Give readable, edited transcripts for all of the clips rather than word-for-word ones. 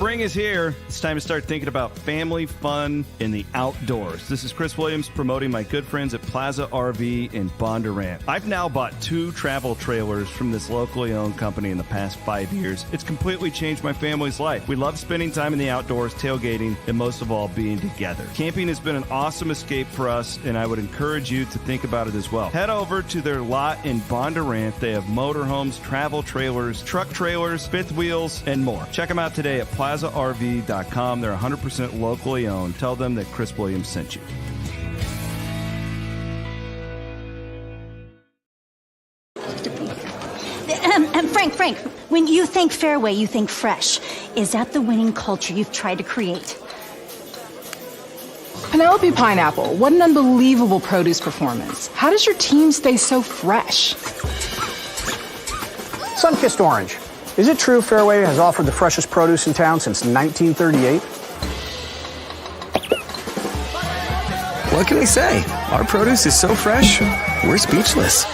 Spring is here. It's time to start thinking about family fun in the outdoors. This is Chris Williams promoting my good friends at Plaza RV in Bondurant. I've now bought 2 travel trailers from this locally owned company in the past 5 years. It's completely changed my family's life. We love spending time in the outdoors, tailgating, and most of all, being together. Camping has been an awesome escape for us, and I would encourage you to think about it as well. Head over to their lot in Bondurant. They have motorhomes, travel trailers, truck trailers, fifth wheels, and more. Check them out today at plazarv.com. They're 100% locally owned. Tell them that Chris Williams sent you. Frank, when you think Fareway, you think fresh. Is that the winning culture you've tried to create? Penelope Pineapple, what an unbelievable produce performance. How does your team stay so fresh? Sunkissed Orange. Is it true Fareway has offered the freshest produce in town since 1938? What can we say? Our produce is so fresh, we're speechless.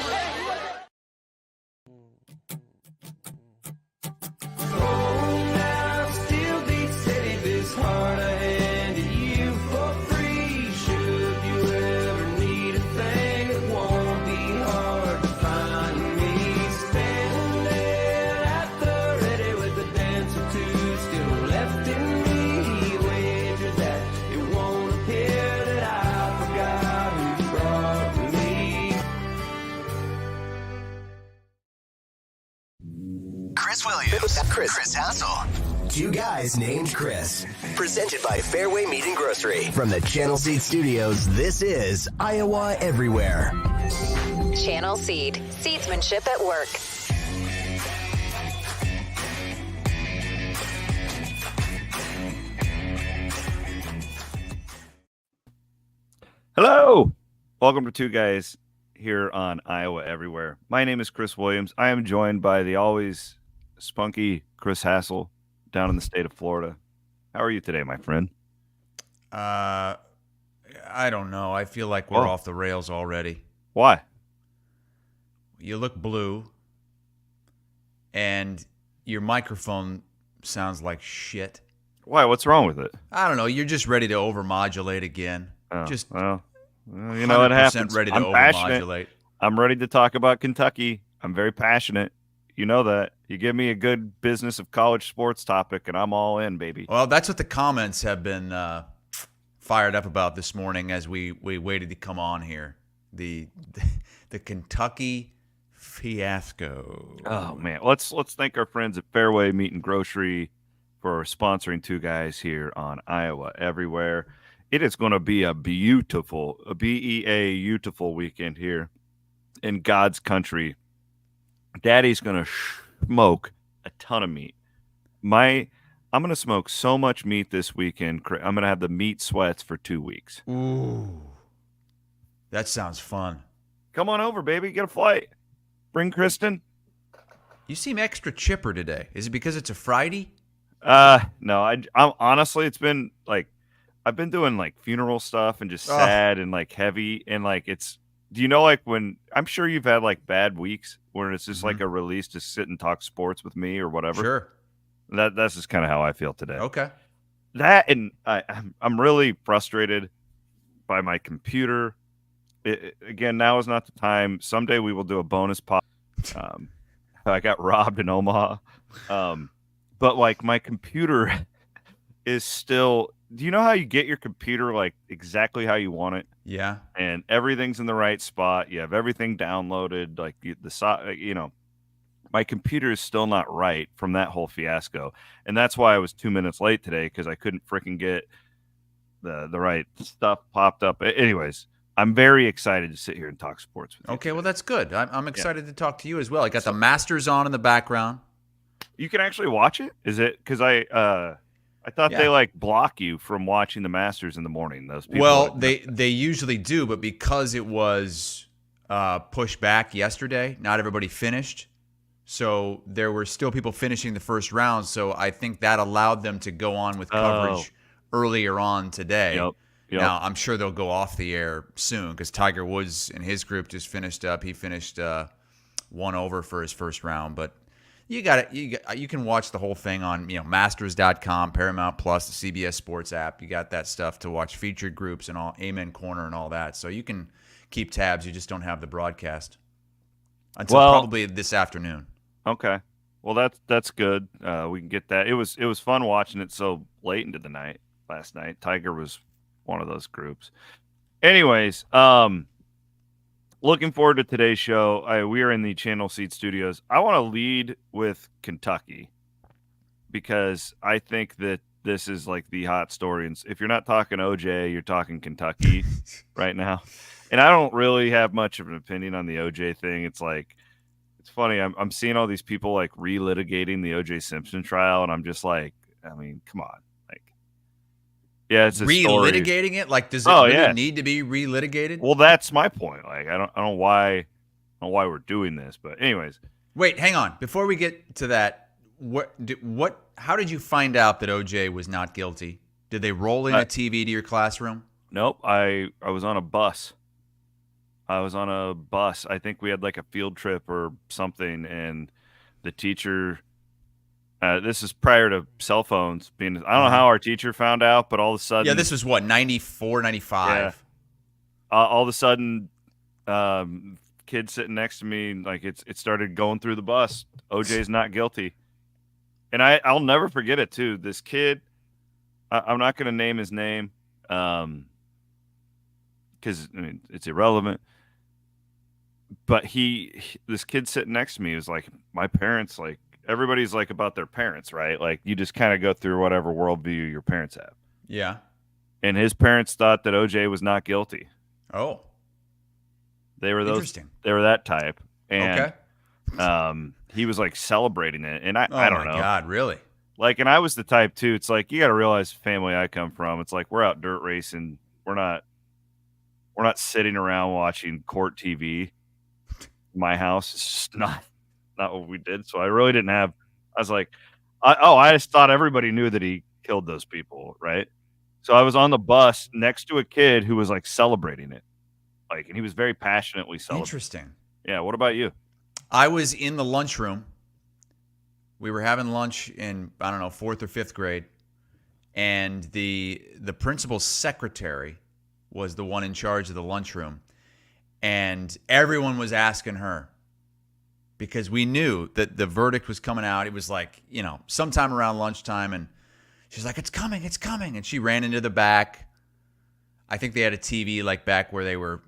Chris Hassel. 2 guys named Chris. Presented by Fareway Meat Grocery. From the Channel Seed Studios, this is Iowa Everywhere. Channel Seed. Seedsmanship at work. Hello. Welcome to 2 Guys here on Iowa Everywhere. My name is Chris Williams. I am joined by the always spunky Chris Hassel down in the state of Florida. How are you today, my friend? I don't know. I feel like we're off the rails already. Why? You look blue, and your microphone sounds like shit. Why? What's wrong with it? I don't know. You're just ready to overmodulate again. Well, you know what happens. Ready to I'm overmodulate. I'm ready to talk about Kentucky. I'm very passionate. You know that. You give me a good business of college sports topic, and I'm all in, baby. Well, that's what the comments have been fired up about this morning as we waited to come on here. The Kentucky fiasco. Oh man, let's thank our friends at Fareway Meat Grocery for sponsoring 2 Guys here on Iowa Everywhere. It is going to be a beautiful weekend here in God's country. Daddy's going to smoke a ton of meat. I'm going to smoke so much meat this weekend. I'm going to have the meat sweats for 2 weeks. Ooh. That sounds fun. Come on over, baby. Get a flight. Bring Kristen. You seem extra chipper today. Is it because it's a Friday? No. I'm honestly, it's been like I've been doing like funeral stuff and just sad and like heavy and like it's. Do you know, like, when I'm sure you've had like bad weeks where it's just like a release to sit and talk sports with me or whatever? Sure. That's just kind of how I feel today. Okay. That and I'm really frustrated by my computer. Again, now is not the time. Someday we will do a bonus pop. I got robbed in Omaha. But like my computer is still. Do you know how you get your computer like exactly how you want it? Yeah. And everything's in the right spot. You have everything downloaded. Like my computer is still not right from that whole fiasco. And that's why I was 2 minutes late today because I couldn't freaking get the right stuff popped up. Anyways, I'm very excited to sit here and talk sports with you. Okay, well, that's good. I'm excited to talk to you as well. I got the Masters on in the background. You can actually watch it? Is it because I thought they like block you from watching the Masters in the morning. Those people. Well, they usually do, but because it was pushed back yesterday, not everybody finished. So there were still people finishing the first round. So I think that allowed them to go on with coverage earlier on today. Yep. Now, I'm sure they'll go off the air soon because Tiger Woods and his group just finished up. He finished 1 over for his first round. But You got it. You can watch the whole thing on Masters.com, Paramount Plus, the CBS Sports app. You got that stuff to watch, featured groups and all, Amen Corner and all that. So you can keep tabs. You just don't have the broadcast until probably this afternoon. Okay. Well, that's good. We can get that. It was fun watching it so late into the night last night. Tiger was one of those groups. Anyways, looking forward to today's show. We are in the Channel Seed Studios. I want to lead with Kentucky because I think that this is like the hot story. And if you're not talking OJ, you're talking Kentucky right now. And I don't really have much of an opinion on the OJ thing. It's like, it's funny. I'm seeing all these people like relitigating the OJ Simpson trial, and I'm just like, I mean, come on. Yeah, it's a relitigating it. Like, does it really need to be relitigated? Well, that's my point. Like, I don't know why we're doing this, but anyways. Wait, hang on. Before we get to that, how did you find out that OJ was not guilty? Did they roll in a TV to your classroom? Nope. I was on a bus. I think we had like a field trip or something, and the teacher. This is prior to cell phones being. I don't know how our teacher found out, but all of a sudden. Yeah, this was what, 94, 95? Yeah. All of a sudden, kid sitting next to me, like it started going through the bus. OJ's not guilty, and I'll never forget it too. This kid, I'm not going to name his name, because I mean it's irrelevant. But this kid sitting next to me was like, my parents like. Everybody's like about their parents, right? Like you just kind of go through whatever worldview your parents have. Yeah. And his parents thought that OJ was not guilty. Oh. They were Interesting. They were that type. And okay. He was like celebrating it. And I don't know. Oh my God, really? Like, and I was the type too. It's like, you got to realize the family I come from. It's like, we're out dirt racing. We're not sitting around watching court TV. My house is just not what we did. So I really didn't have. I was like, I just thought everybody knew that he killed those people, right? So I was on the bus next to a kid who was like celebrating it, like, and he was very passionately celebrating. Interesting. Yeah. What about you? I was in the lunchroom. We were having lunch in, I don't know, 4th or 5th grade, and the principal's secretary was the one in charge of the lunchroom, and everyone was asking her. Because we knew that the verdict was coming out. It was like, sometime around lunchtime. And she's like, it's coming. And she ran into the back. I think they had a TV like back where they were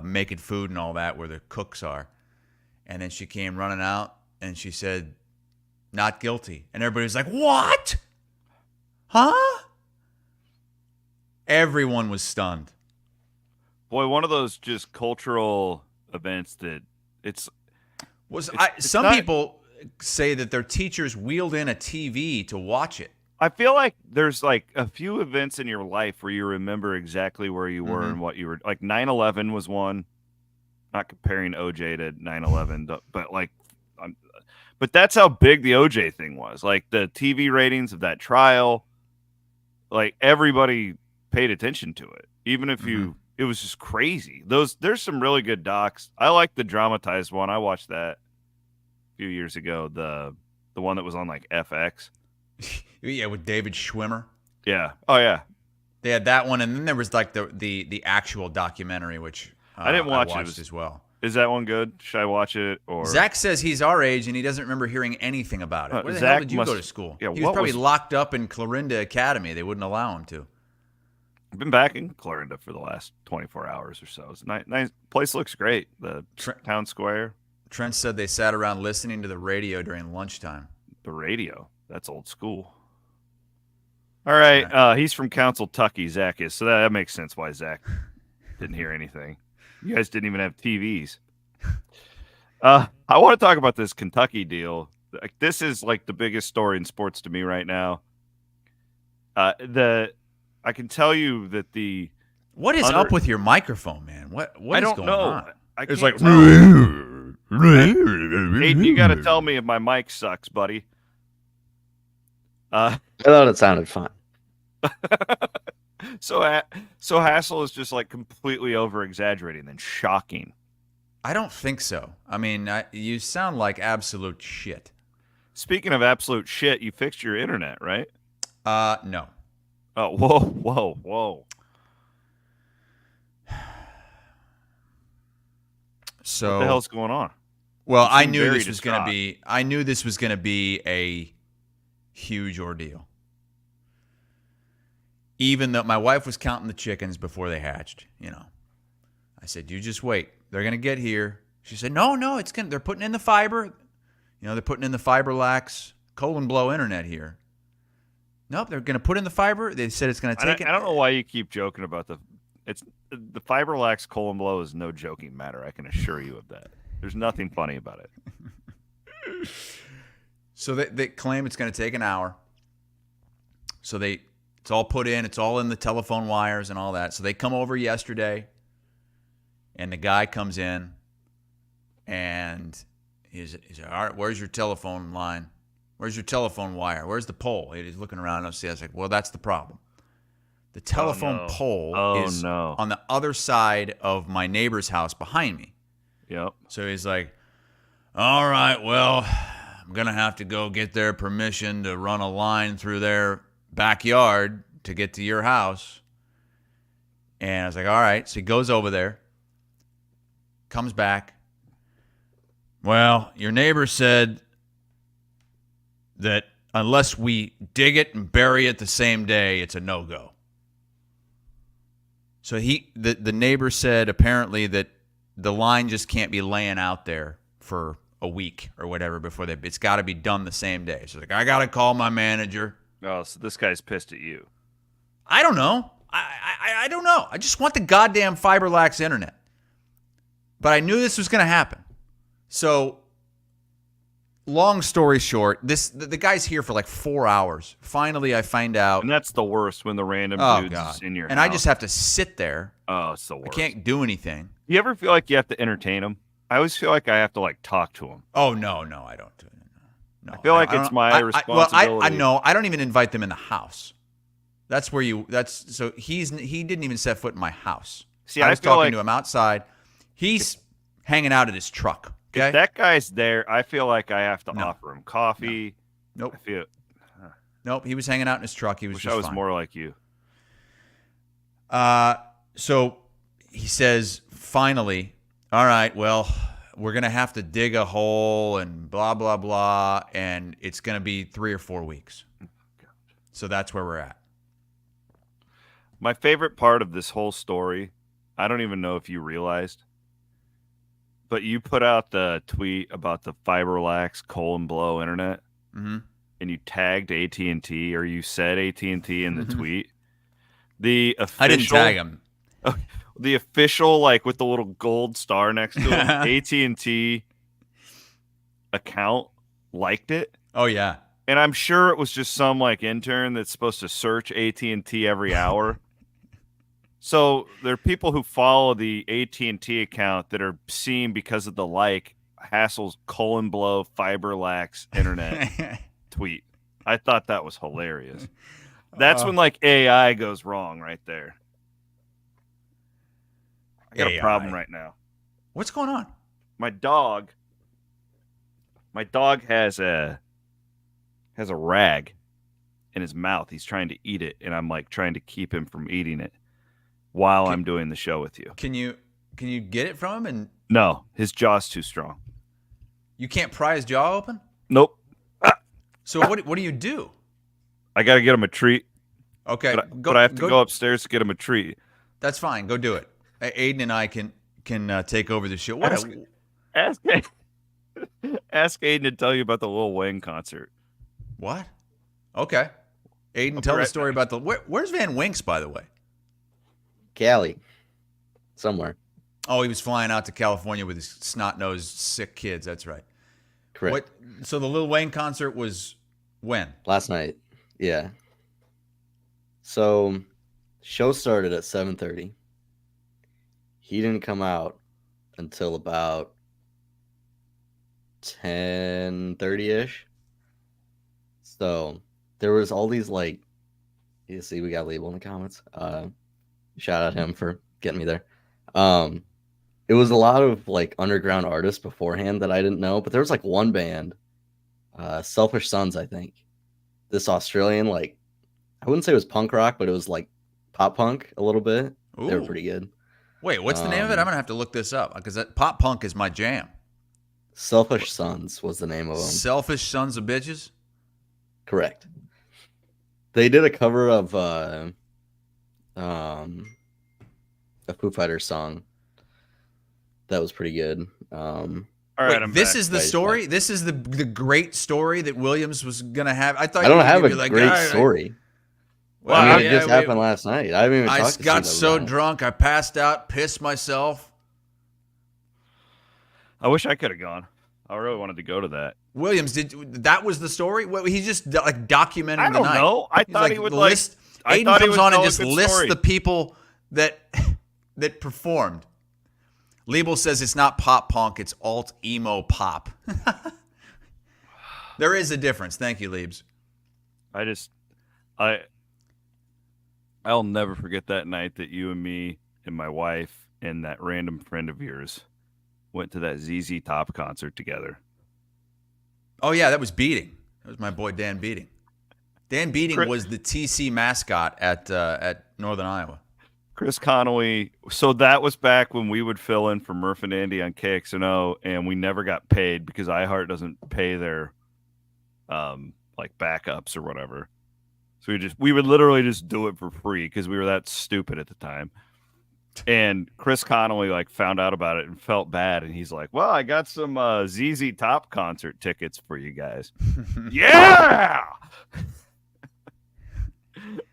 making food and all that, where the cooks are. And then she came running out and she said, not guilty. And everybody was like, what? Huh? Everyone was stunned. Boy, one of those just cultural events that some people say that their teachers wheeled in a TV to watch it. I feel like there's like a few events in your life where you remember exactly where you were and what you were. Like 9/11 was one. Not comparing OJ to 9/11, but like, but that's how big the OJ thing was. Like the TV ratings of that trial, like everybody paid attention to it, even if it was just crazy. There's some really good docs. I like the dramatized one. I watched that a few years ago. The one that was on like FX. Yeah, with David Schwimmer. Yeah. Oh yeah. They had that one, and then there was like the actual documentary, which I didn't watch it as well. Is that one good? Should I watch it? Or Zach says he's our age and he doesn't remember hearing anything about it. Where the hell did you go to school? Yeah, he was probably locked up in Clarinda Academy. They wouldn't allow him to. I've been back in Clarinda for the last 24 hours or so. It's nice. Place looks great. The town square. Trent said they sat around listening to the radio during lunchtime. The radio? That's old school. All right. He's from Council Tucky, Zach is. So that makes sense why Zach didn't hear anything. You guys didn't even have TVs. I want to talk about this Kentucky deal. Like, this is like the biggest story in sports to me right now. I can tell you that what is up with your microphone, man? What is going on? It's like Aiden, you got to tell me if my mic sucks, buddy. I thought it sounded fine. So Hassel is just like completely over exaggerating and shocking I don't think so. I mean, you sound like absolute shit. Speaking of absolute shit, you fixed your internet, right? No. Oh, whoa. So what the hell's going on? Well, You I seem knew very this was going to distraught. be. I knew this was going to be a huge ordeal. Even though my wife was counting the chickens before they hatched, I said, "You just wait. They're going to get here." She said, "No, it's going. They're putting in the fiber. They're putting in the FiberLax colon blow internet here. Nope, they're going to put in the fiber. They said it's going to take it." I don't know why you keep joking about the FiberLax colon blow is no joking matter. I can assure you of that. There's nothing funny about it. So they claim it's going to take an hour. So it's all put in. It's all in the telephone wires and all that. So they come over yesterday, and the guy comes in, and he's like, "All right, where's your telephone line? Where's your telephone wire? Where's the pole?" He's looking around. I was like, "Well, that's the problem. The telephone pole is on the other side of my neighbor's house behind me." Yep. So he's like, "All right, well, I'm going to have to go get their permission to run a line through their backyard to get to your house." And I was like, "All right." So he goes over there, comes back. "Well, your neighbor said that unless we dig it and bury it the same day, it's a no-go." So the neighbor said apparently that the line just can't be laying out there for a week or whatever before it's got to be done the same day. So like, "I got to call my manager." Oh, so this guy's pissed at you. I don't know. I don't know. I just want the goddamn FiberLax internet. But I knew this was going to happen. So long story short, the guy's here for like 4 hours. Finally, I find out. And that's the worst when the random dude's God. in your and house. I just have to sit there. Oh, it's the worst. I can't do anything. You ever feel like you have to entertain him? I always feel like I have to talk to him. Oh, no, I don't. No, I feel like it's my responsibility. I don't even invite them in the house. That's where so he didn't even set foot in my house. See, I was talking like to him outside. He's hanging out at his truck. Okay? If that guy's there, I feel like I have to offer him coffee. No. Nope. I feel. Nope. He was hanging out in his truck. He was Wish just I was fine. more like you. So he says, finally, "All right, well, we're going to have to dig a hole and blah, blah, blah, and it's going to be 3 or 4 weeks." So that's where we're at. My favorite part of this whole story, I don't even know if you realized, but you put out the tweet about the FiberLax colon blow internet, and you tagged AT&T, or you said AT&T in the tweet. The official, I didn't tag him. The official, with the little gold star next to it, AT&T account liked it. Oh, yeah. And I'm sure it was just some intern that's supposed to search AT&T every hour. So there are people who follow the AT&T account that are seen because of the Hassel's colon blow FiberLax internet tweet. I thought that was hilarious. That's when AI goes wrong right there. I got a problem right now. What's going on? My dog has a rag in his mouth. He's trying to eat it, and I'm trying to keep him from eating it while I'm doing the show with you. Can you get it from him? And no, his jaw's too strong. You can't pry his jaw open? Nope. So what do you do? I got to get him a treat. Okay, but I have to go upstairs to get him a treat. That's fine. Go do it. Aiden and I can take over the show. Ask Aiden to tell you about the Lil Wayne concert. What? Okay. Aiden, tell the story about where's Van Winks, by the way? Cali. Somewhere. Oh, he was flying out to California with his snot-nosed, sick kids. That's right. Correct. So the Lil Wayne concert was when? Last night. Yeah. So, show started at 7:30. He didn't come out until about 10:30-ish. So, there was all these you see, we got label in the comments. Shout out him for getting me there. It it was a lot of like underground artists beforehand that I didn't know, but there was like one band, Selfish Sons, I think. This Australian, like, I wouldn't say it was punk rock, but it was like pop punk a little bit. Ooh. They were pretty good. Wait, what's the name of it? I'm gonna have to look this up because pop punk is my jam. Selfish Sons was the name of them. Selfish Sons of Bitches? Correct. They did a cover of a Foo Fighters song that was pretty good. All right, wait, this is the story? This is the great story that Williams was gonna have? I thought I don't have a like, great story. Well, I mean, it just happened last night. I haven't even talked to got Steve so about it. drunk, I passed out, pissed myself. I wish I could have gone. I really wanted to go to that. Williams, that was the story? Well, he just like documented I the night. don't know. I thought he would list. I Aiden thought he comes would on and tell a just good lists story. the people that performed. Liebel says it's not pop punk, it's alt emo pop. There is a difference. Thank you, Liebs. I'll never forget that night that you and me and my wife and that random friend of yours went to that ZZ Top concert together. Oh yeah, that was Beating. That was my boy Dan Beating. Dan Beating was the TC mascot at Northern Iowa. Chris Connolly. So that was back when we would fill in for Murph and Andy on KXNO, and we never got paid because iHeart doesn't pay their like backups or whatever. So we would literally just do it for free because we were that stupid at the time. And Chris Connolly like found out about it and felt bad, and he's like, "Well, I got some ZZ Top concert tickets for you guys." Yeah,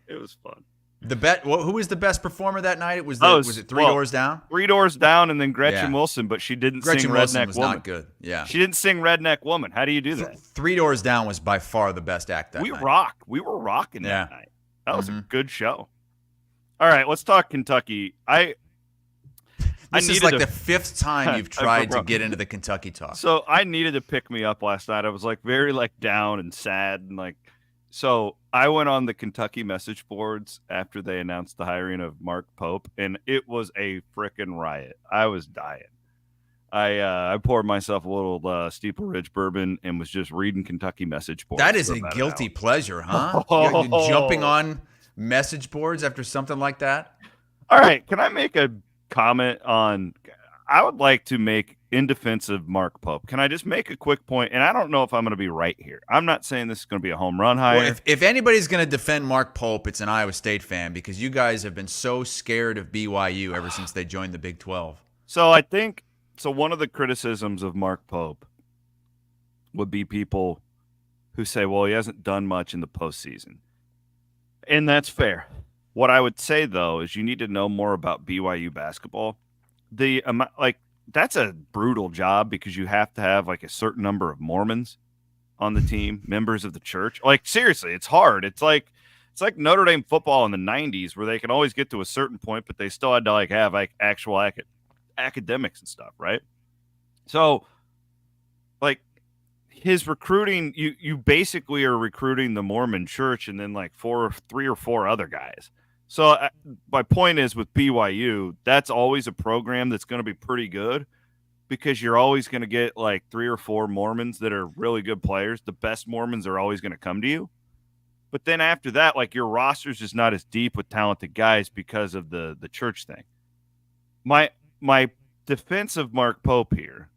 it was fun. Who was the best performer that night? Was it Three Doors Down? 3 Doors Down, and then Gretchen Wilson, but she didn't sing Wilson Redneck was Woman. Not good. Yeah, she didn't sing Redneck Woman. How do you do that? 3 Doors Down was by far the best act that night. Rocked. We were rocking that night. That was a good show. All right, let's talk Kentucky. This is like the 5th time you've tried to get into the Kentucky talk. So I needed to pick me up last night. I was like very like down and sad and like. So I went on the Kentucky message boards after they announced the hiring of Mark Pope, and it was a frickin' riot. I was dying. I poured myself a little Steeple Ridge bourbon and was just reading Kentucky message boards. That is a guilty pleasure, huh? You're jumping on message boards after something like that? All right. Can I make a comment on – I would like to make in defense of Mark Pope. Can I just make a quick point? And I don't know if I'm going to be right here. I'm not saying this is going to be a home run hire. Well, if anybody's going to defend Mark Pope, it's an Iowa State fan because you guys have been so scared of BYU ever since they joined the Big 12. So I think – so one of the criticisms of Mark Pope would be people who say, well, he hasn't done much in the postseason. And that's fair. What I would say, though, is you need to know more about BYU basketball. That's a brutal job because you have to have like a certain number of Mormons on the team, members of the church. Like seriously, it's hard. It's like Notre Dame football in the 90s where they can always get to a certain point, but they still had to like have like actual academics and stuff, right? So like his recruiting, you basically are recruiting the Mormon church and then like 3 or 4 other guys. So my point is with BYU, that's always a program that's going to be pretty good because you're always going to get like 3 or 4 Mormons that are really good players. The best Mormons are always going to come to you. But then after that, like your roster's just not as deep with talented guys because of the church thing. My defense of Mark Pope here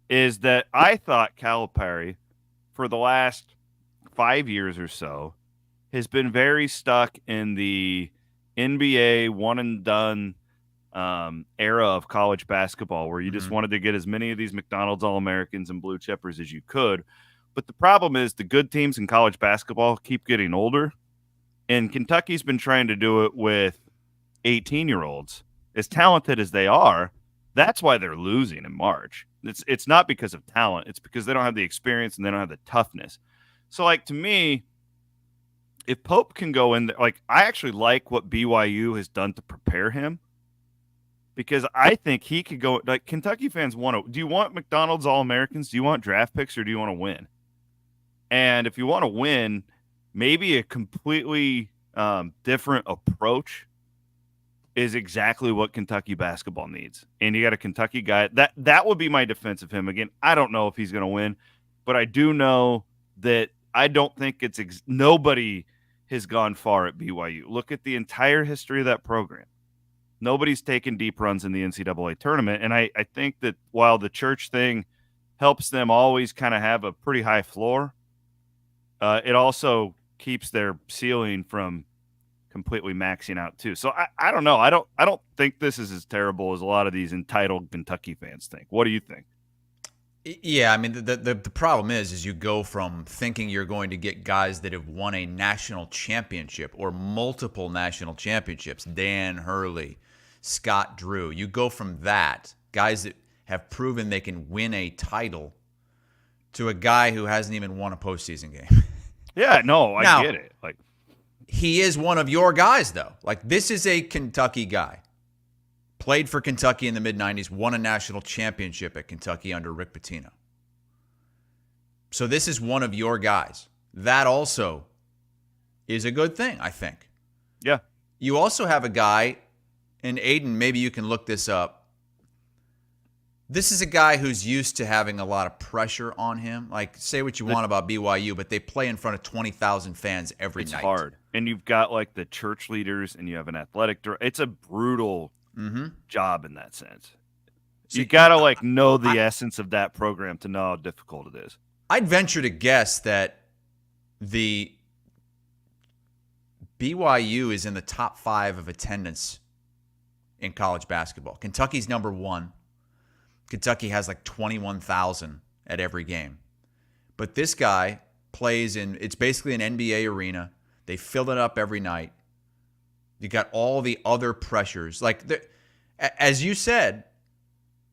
is that I thought Calipari for the last 5 years or so has been very stuck in the NBA one and done era of college basketball where you just wanted to get as many of these McDonald's All-Americans and blue chippers as you could. But the problem is the good teams in college basketball keep getting older. And Kentucky's been trying to do it with 18-year-olds. As talented as they are, that's why they're losing in March. It's not because of talent. It's because they don't have the experience and they don't have the toughness. So, like, to me, if Pope can go in there, like I actually like what BYU has done to prepare him because I think he could go like Kentucky fans do you want McDonald's All-Americans? Do you want draft picks or do you want to win? And if you want to win, maybe a completely different approach is exactly what Kentucky basketball needs. And you got a Kentucky guy. That would be my defense of him. Again, I don't know if he's going to win, but I do know that I don't think it's nobody has gone far at BYU. Look at the entire history of that program. Nobody's taken deep runs in the NCAA tournament. And I think that while the church thing helps them always kind of have a pretty high floor, it also keeps their ceiling from completely maxing out too. So I don't know. I don't think this is as terrible as a lot of these entitled Kentucky fans think. What do you think? Yeah, I mean, the problem is you go from thinking you're going to get guys that have won a national championship or multiple national championships, Dan Hurley, Scott Drew. You go from that, guys that have proven they can win a title, to a guy who hasn't even won a postseason game. Yeah, no, I get it. Like, he is one of your guys, though. Like, this is a Kentucky guy. Played for Kentucky in the mid-'90s, won a national championship at Kentucky under Rick Pitino. So this is one of your guys. That also is a good thing, I think. Yeah. You also have a guy, and Aiden, maybe you can look this up. This is a guy who's used to having a lot of pressure on him. Like, say what you want about BYU, but they play in front of 20,000 fans every night. It's hard. And you've got, like, the church leaders, and you have an athletic director. It's a brutal job in that sense. So you got to, like, know the essence of that program to know how difficult it is. I'd venture to guess that the BYU is in the top 5 of attendance in college basketball. Kentucky's number 1. Kentucky has like 21,000 at every game. But this guy plays it's basically an NBA arena. They fill it up every night. You got all the other pressures. Like, as you said,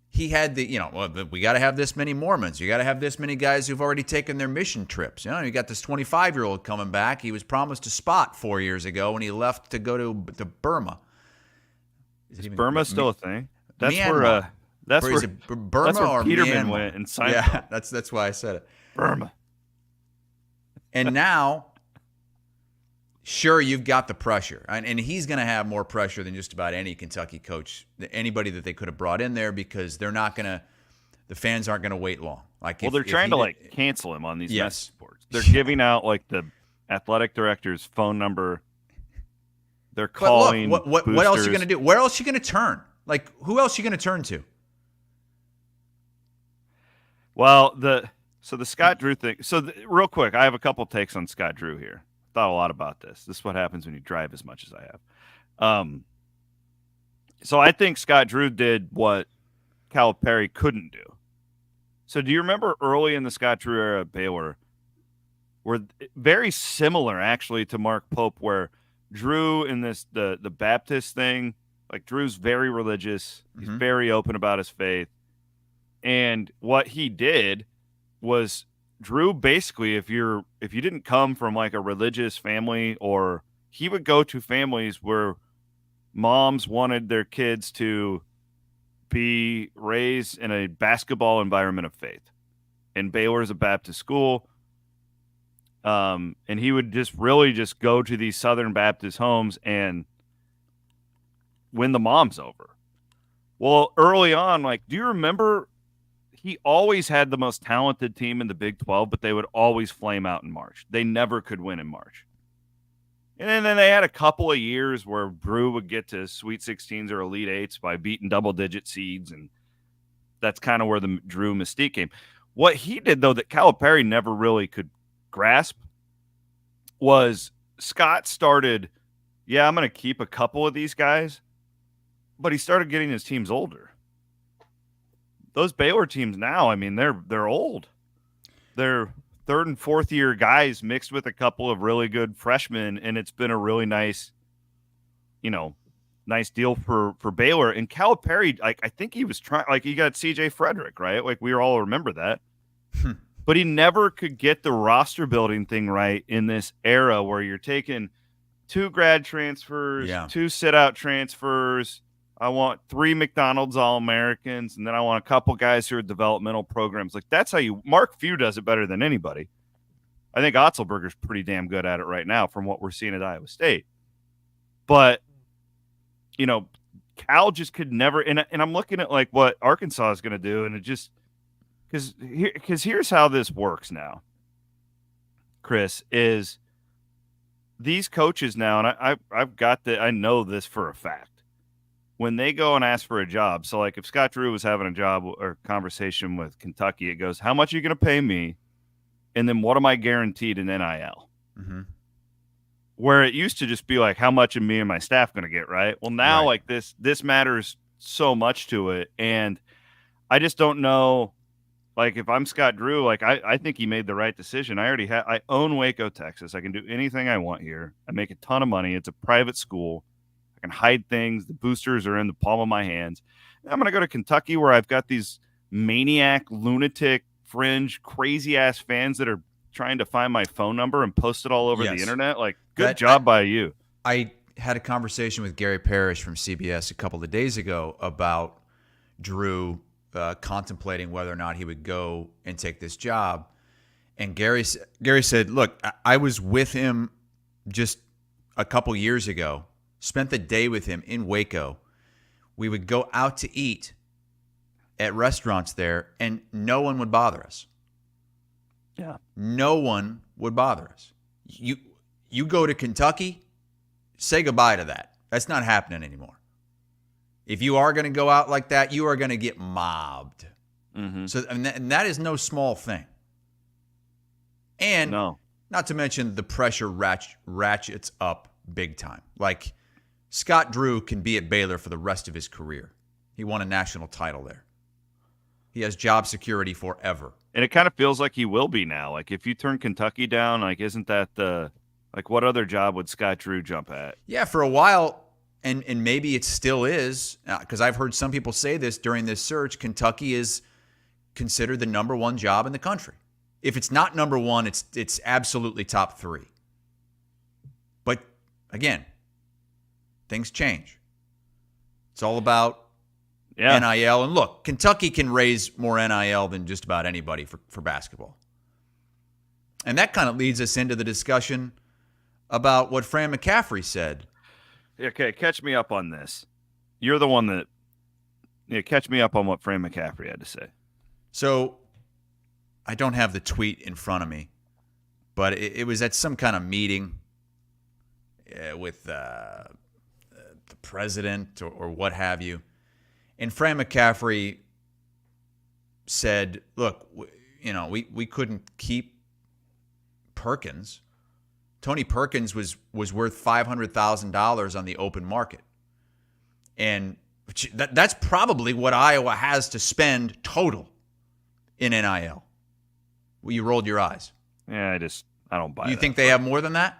he had we got to have this many Mormons. You got to have this many guys who've already taken their mission trips. You got this 25-year-old coming back. He was promised a spot 4 years ago when he left to go to Burma. Is Burma still a thing? That's Myanmar. where that's where Burma that's where or Peterman Myanmar? went and signed. Yeah, that's why I said it. Burma. And now, sure, you've got the pressure, and he's going to have more pressure than just about any Kentucky coach, anybody that they could have brought in there, because they're not going to. The fans aren't going to wait long. Like, they're trying to cancel him on these message boards. They're giving out like the athletic director's phone number. They're calling. But look, what else are you going to do? Where else are you going to turn? Like, who else are you going to turn to? Well, the Scott Drew thing. So real quick, I have a couple takes on Scott Drew here. Thought a lot about this. This is what happens when you drive as much as I have. So I think Scott Drew did what Calipari couldn't do. So do you remember early in the Scott Drew era at Baylor, were very similar actually to Mark Pope, where Drew in the Baptist thing, like Drew's very religious. He's very open about his faith. And what he did was Drew basically, if you didn't come from like a religious family, or he would go to families where moms wanted their kids to be raised in a basketball environment of faith. And Baylor is a Baptist school. And he would just go to these Southern Baptist homes and win the moms over. Well, early on, like, do you remember he always had the most talented team in the Big 12, but they would always flame out in March. They never could win in March. And then they had a couple of years where Drew would get to Sweet 16s or Elite 8s by beating double-digit seeds, and that's kind of where the Drew mystique came. What he did, though, that Calipari never really could grasp was Scott started, I'm going to keep a couple of these guys, but he started getting his teams older. Those Baylor teams now, I mean, they're old. They're third and fourth year guys mixed with a couple of really good freshmen, and it's been a really nice deal for Baylor. And Calipari, like, I think he was trying, like, he got CJ Frederick, right? Like, we all remember that. But he never could get the roster building thing right in this era where you're taking 2 grad transfers, 2 sit-out transfers. I want 3 McDonald's All-Americans, and then I want a couple guys who are developmental programs. Like, that's how Mark Few does it better than anybody. I think Otzelberger's pretty damn good at it right now from what we're seeing at Iowa State. But Cal just could never. And I'm looking at like what Arkansas is going to do, and it just because here's how this works now, Chris, is these coaches now, and I've got I know this for a fact. When they go and ask for a job, so like if Scott Drew was having a job or conversation with Kentucky, it goes, how much are you going to pay me? And then what am I guaranteed in NIL? Mm-hmm. Where it used to just be like, how much am me and my staff going to get, right? Well, now like this matters so much to it. And I just don't know, like if I'm Scott Drew, like I think he made the right decision. I own Waco, Texas. I can do anything I want here. I make a ton of money. It's a private school. I can hide things. The boosters are in the palm of my hands. And I'm going to go to Kentucky where I've got these maniac, lunatic, fringe, crazy ass fans that are trying to find my phone number and post it all over the internet. Like, good job by you. I had a conversation with Gary Parrish from CBS a couple of days ago about Drew contemplating whether or not he would go and take this job. And Gary said, look, I was with him just a couple years ago, spent the day with him in Waco. We would go out to eat at restaurants there, and no one would bother us. Yeah. No one would bother us. You go to Kentucky, say goodbye to that. That's not happening anymore. If you are going to go out like that, you are going to get mobbed. Mm-hmm. So, and that is no small thing. And not to mention the pressure ratchets up big time. Like Scott Drew can be at Baylor for the rest of his career. He won a national title there. He has job security forever. And it kind of feels like he will be now. Like if you turn Kentucky down, like isn't that what other job would Scott Drew jump at? Yeah, for a while, and maybe it still is, because I've heard some people say this during this search, Kentucky is considered the number one job in the country. If it's not number one, it's absolutely top three. But again, things change. It's all about NIL. And look, Kentucky can raise more NIL than just about anybody for basketball. And that kind of leads us into the discussion about what Fran McCaffrey said. Okay, catch me up on this. You're the one that catch me up on what Fran McCaffrey had to say. So I don't have the tweet in front of me, but it was at some kind of meeting with the president or what have you. And Fran McCaffrey said, look, we couldn't keep Perkins. Tony Perkins was worth $500,000 on the open market. And that's probably what Iowa has to spend total in NIL. Well, you rolled your eyes. Yeah, I don't buy it. You think they have more than that?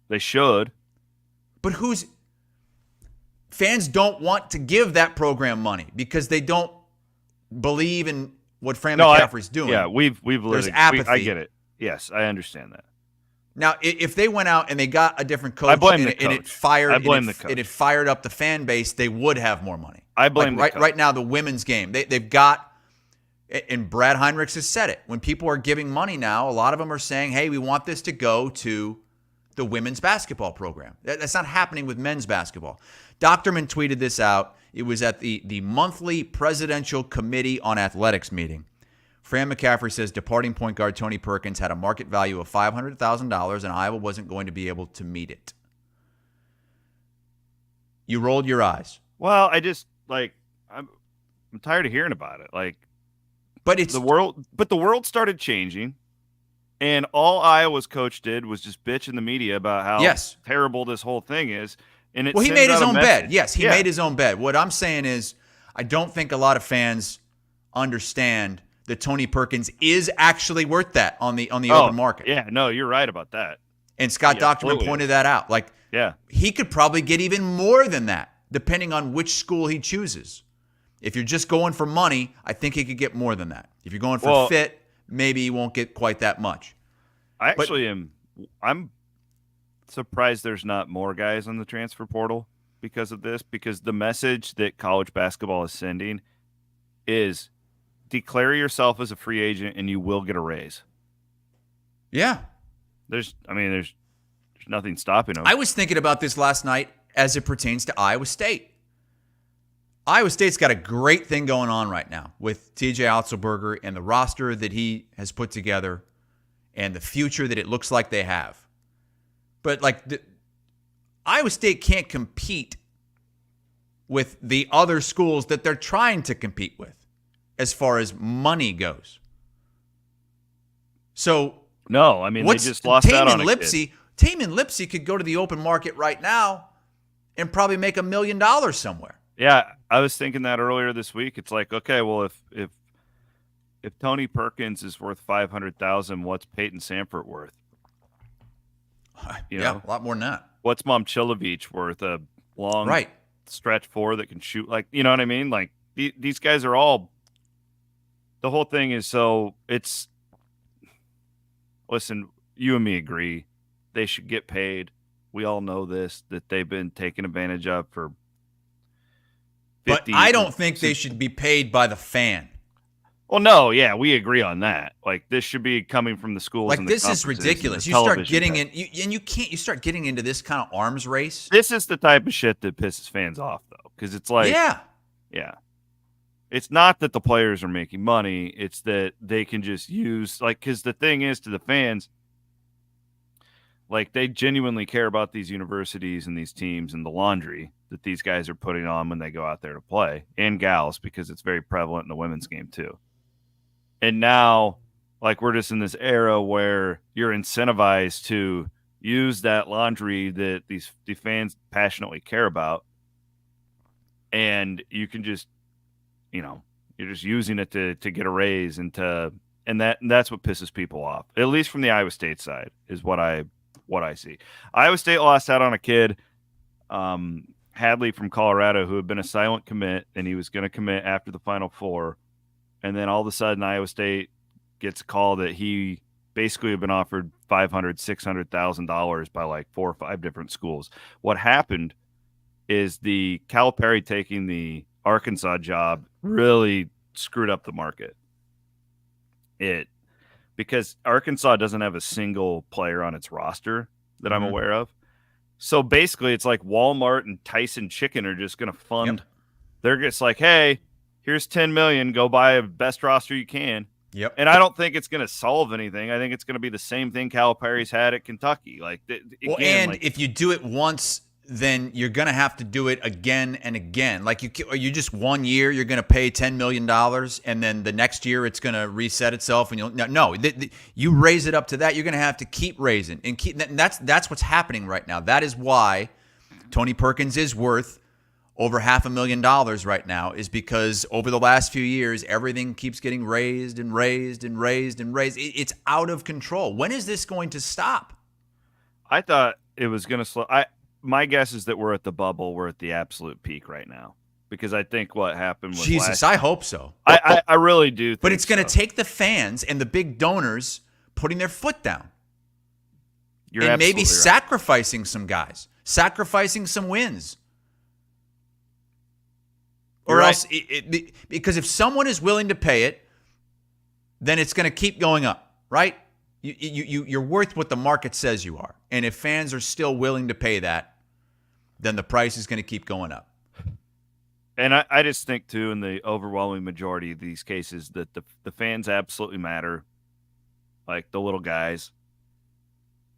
They should. But fans don't want to give that program money because they don't believe in what Fran McCaffrey's doing. Yeah, we've There's apathy. I get it. Yes, I understand that. Now, if they went out and they got a different coach, I blame the and coach. it fired, I blame the coach. And it fired up the fan base, they would have more money. I blame the coach. Right now, the women's game, they've got, and Brad Heinrichs has said it. When people are giving money now, a lot of them are saying, "Hey, we want this to go to the women's basketball program." That's not happening with men's basketball. Doctorman tweeted this out. It was at the monthly Presidential Committee on Athletics meeting. Fran McCaffrey says departing point guard Tony Perkins had a market value of $500,000 and Iowa wasn't going to be able to meet it. You rolled your eyes. Well, I'm tired of hearing about it. But it's the world started changing, and all Iowa's coach did was just bitch in the media about how terrible this whole thing is. And he made his own bed. Yes, he made his own bed. What I'm saying is, I don't think a lot of fans understand that Tony Perkins is actually worth that on the open market. Yeah, no, you're right about that. And Scott Doctorman pointed that out. He could probably get even more than that, depending on which school he chooses. If you're just going for money, I think he could get more than that. If you're going for fit, maybe he won't get quite that much. I'm surprised there's not more guys on the transfer portal because of this, because the message that college basketball is sending is declare yourself as a free agent and you will get a raise. Yeah. There's nothing stopping them. I was thinking about this last night as it pertains to Iowa State. Iowa State's got a great thing going on right now with TJ Otzelberger and the roster that he has put together and the future that it looks like they have. But Iowa State can't compete with the other schools that they're trying to compete with as far as money goes. So no, I mean, they just lost out on a kid. Taman Lipsey could go to the open market right now and probably make $1 million somewhere. Yeah, I was thinking that earlier this week. It's like, okay, well, if Tony Perkins is worth $500,000, what's Peyton Samford worth? You know? A lot more than that. What's Momcilovic worth? A long stretch four that can shoot, you know what I mean? Like these guys are all. The whole thing is it's. Listen, you and me agree. They should get paid. We all know this, that they've been taken advantage of for 50 But I don't think they should be paid by the fan. Well, no, yeah, we agree on that. Like, this should be coming from the schools. Like, this is ridiculous. You start getting in, you start getting into this kind of arms race. This is the type of shit that pisses fans off, though, because it's like, yeah. It's not that the players are making money. It's that they can just use, because the thing is, to the fans, they genuinely care about these universities and these teams and the laundry that these guys are putting on when they go out there to play, and gals, because it's very prevalent in the women's game too. And now, we're just in this era where you're incentivized to use that laundry that the fans passionately care about, and you can just, you're just using it to get a raise and that's what pisses people off. At least from the Iowa State side is what I see. Iowa State lost out on a kid, Hadley from Colorado, who had been a silent commit, and he was going to commit after the Final Four. And then all of a sudden, Iowa State gets a call that he basically had been offered $500,000, $600,000 by 4 or 5 different schools. What happened is the Calipari taking the Arkansas job really screwed up the market. Because Arkansas doesn't have a single player on its roster that I'm aware of. So basically, it's like Walmart and Tyson Chicken are just going to fund. Yep. They're just like, hey, here's $10 million. Go buy a best roster you can. Yep. And I don't think it's going to solve anything. I think it's going to be the same thing Calipari's had at Kentucky. If you do it once, then you're going to have to do it again and again. You just 1 year, you're going to pay $10 million, and then the next year it's going to reset itself. And you raise it up to that. You're going to have to keep raising and that's what's happening right now. That is why Tony Perkins is worth over $500,000 right now, is because over the last few years, everything keeps getting raised and raised and raised and raised. It's out of control. When is this going to stop? I thought it was going to slow. My guess is that we're at the bubble. We're at the absolute peak right now, because I think what happened was Jesus. I hope so. I really do. But it's going to take the fans and the big donors putting their foot down. And maybe sacrificing some guys, sacrificing some wins. Or else, because if someone is willing to pay it, then it's going to keep going up, right? You're worth what the market says you are. And if fans are still willing to pay that, then the price is going to keep going up. And I just think, too, in the overwhelming majority of these cases, that the fans absolutely matter, like the little guys.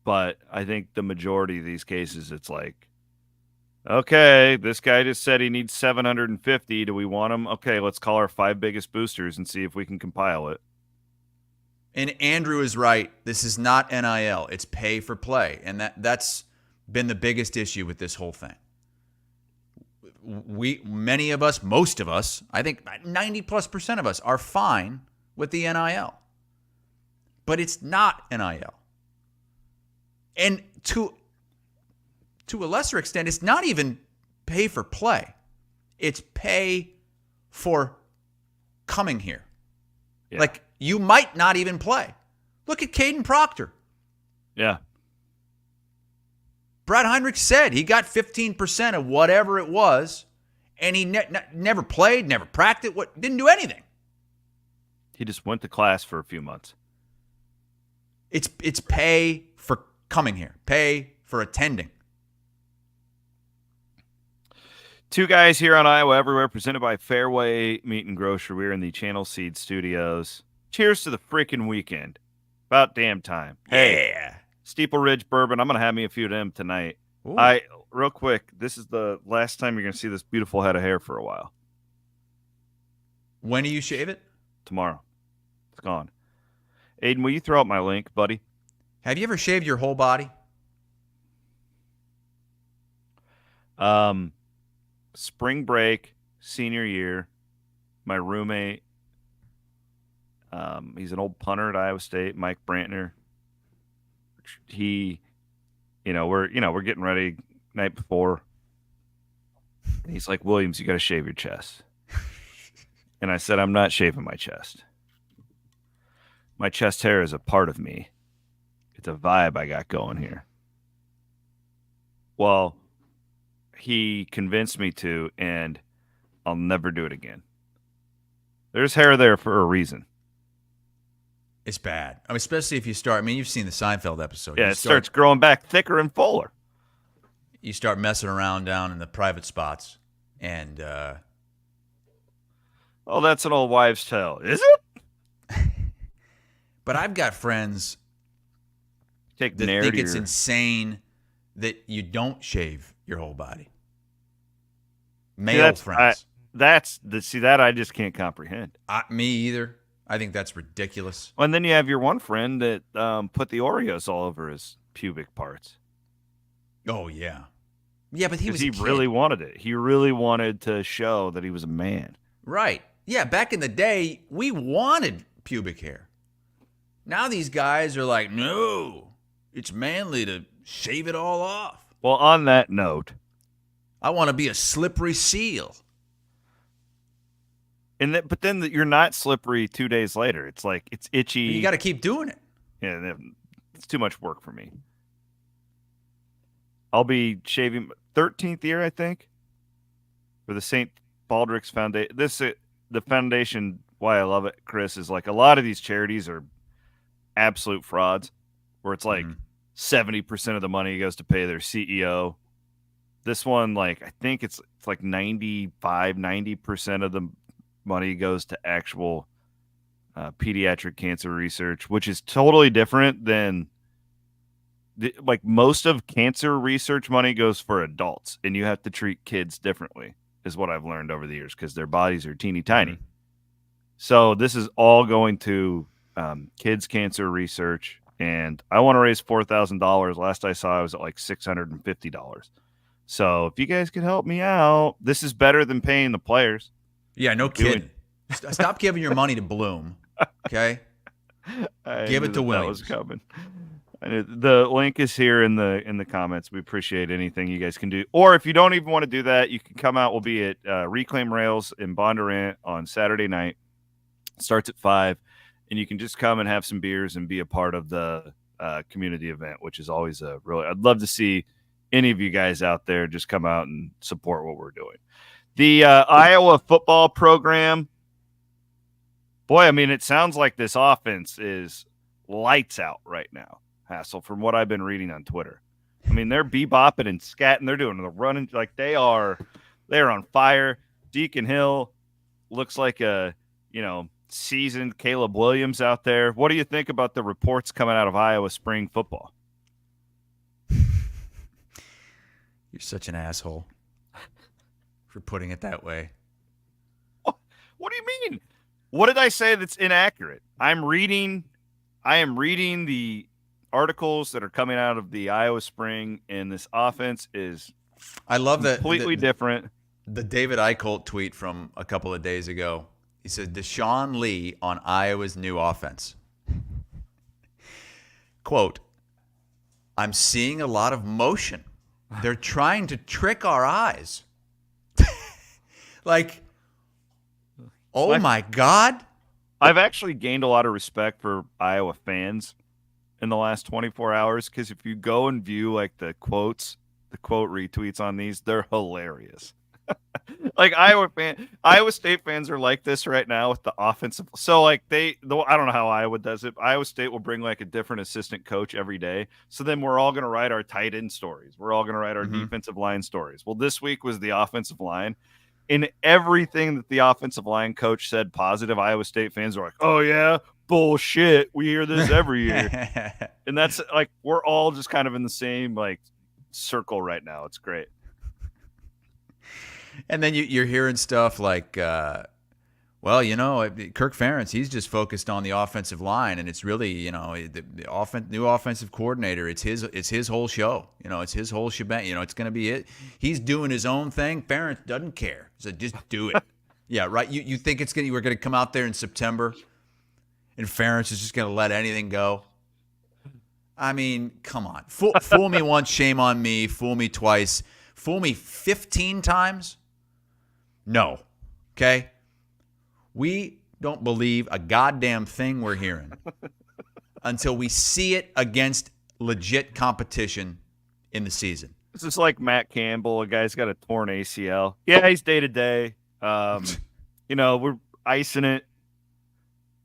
But I think the majority of these cases, it's like, okay, this guy just said he needs 750. Do we want him? Okay, let's call our 5 biggest boosters and see if we can compile it. And Andrew is right. This is not NIL. It's pay for play. And that's been the biggest issue with this whole thing. Many of us, most of us, I think 90+% of us are fine with the NIL. But it's not NIL. And to a lesser extent, it's not even pay for play. It's pay for coming here. Yeah. You might not even play. Look at Caden Proctor. Yeah. Brad Heinrich said he got 15% of whatever it was, and he never played, never practiced, didn't do anything. He just went to class for a few months. It's pay for coming here, pay for attending. Two guys here on Iowa Everywhere, presented by Fareway Meat and Grocery. We're in the Channel Seed Studios. Cheers to the freaking weekend. About damn time. Hey, Steeple Ridge Bourbon. I'm going to have me a few of them tonight. Ooh. Real quick, this is the last time you're going to see this beautiful head of hair for a while. When do you shave it? Tomorrow. It's gone. Aiden, will you throw out my link, buddy? Have you ever shaved your whole body? Spring break, senior year, my roommate, he's an old punter at Iowa State, Mike Brantner. We're getting ready night before. And he's like, Williams, you got to shave your chest. And I said, I'm not shaving my chest. My chest hair is a part of me. It's a vibe I got going here. Well, he convinced me to, and I'll never do it again. There's hair there for a reason. It's bad. I mean, especially if you start. I mean, you've seen the Seinfeld episode. Yeah, it starts growing back thicker and fuller. You start messing around down in the private spots, and oh, that's an old wives' tale, is it? But I've got friends that think it's insane that you don't shave your whole body. Male friends. That I just can't comprehend. Me either. I think that's ridiculous. And then you have your one friend that put the Oreos all over his pubic parts. Oh, yeah. Yeah, but he really wanted it. He really wanted to show that he was a man. Right. Yeah, back in the day, we wanted pubic hair. Now these guys are like, no, it's manly to shave it all off. Well, on that note, I want to be a slippery seal. But then you're not slippery 2 days later. It's like it's itchy. You got to keep doing it. Yeah, it's too much work for me. I'll be shaving 13th year, I think, for the St. Baldrick's Foundation. The foundation, why I love it, Chris, is like a lot of these charities are absolute frauds, where it's like 70% of the money goes to pay their CEO. This one, like, I think it's like 90% of the money goes to actual pediatric cancer research, which is totally different than like most of cancer research money goes for adults, and you have to treat kids differently, is what I've learned over the years, because their bodies are teeny tiny. So this is all going to kids cancer research, and I want to raise $4,000. Last I saw, I was at like $650. So if you guys could help me out, this is better than paying the players. Yeah, no kidding. Stop giving your money to Bloom, okay? Give it to Williams. That was coming. The link is here in the comments. We appreciate anything you guys can do. Or if you don't even want to do that, you can come out. We'll be at Reclaim Rails in Bondurant on Saturday night. It starts at 5, and you can just come and have some beers and be a part of the community event, which is always I'd love to see any of you guys out there just come out and support what we're doing. The Iowa football program, boy, I mean, it sounds like this offense is lights out right now, Hassel, from what I've been reading on Twitter. I mean, they're bebopping and scatting. They're doing the running. Like, they're on fire. Deacon Hill looks like a, seasoned Caleb Williams out there. What do you think about the reports coming out of Iowa spring football? You're such an asshole for putting it that way. What do you mean? What did I say that's inaccurate? I am reading the articles that are coming out of the Iowa spring, and this offense is completely different. The David Eicholt tweet from a couple of days ago. He said, Deshaun Lee on Iowa's new offense. Quote, I'm seeing a lot of motion. They're trying to trick our eyes. Like, oh my God. I've actually gained a lot of respect for Iowa fans in the last 24 hours, because if you go and view like the quote retweets on these, they're hilarious. Like Iowa State fans are like this right now with the offensive. So like I don't know how Iowa does it. Iowa State will bring like a different assistant coach every day. So then we're all going to write our tight end stories. We're all going to write our defensive line stories. Well, this week was the offensive line. In everything that the offensive line coach said positive, Iowa State fans are like, oh yeah, bullshit. We hear this every year. And that's like, we're all just kind of in the same like circle right now. It's great. And then you're hearing stuff like, well, Kirk Ferentz, he's just focused on the offensive line, and it's really, the new offensive coordinator. It's his whole show. It's his whole shebang. It's going to be it. He's doing his own thing. Ferentz doesn't care. So just do it. Yeah, right. You think we're going to come out there in September, and Ferentz is just going to let anything go? I mean, come on. Fool me once, shame on me. Fool me twice. Fool me 15 times. No. Okay? We don't believe a goddamn thing we're hearing until we see it against legit competition in the season. This is like Matt Campbell. A guy's got a torn ACL. Yeah, he's day-to-day. We're icing it.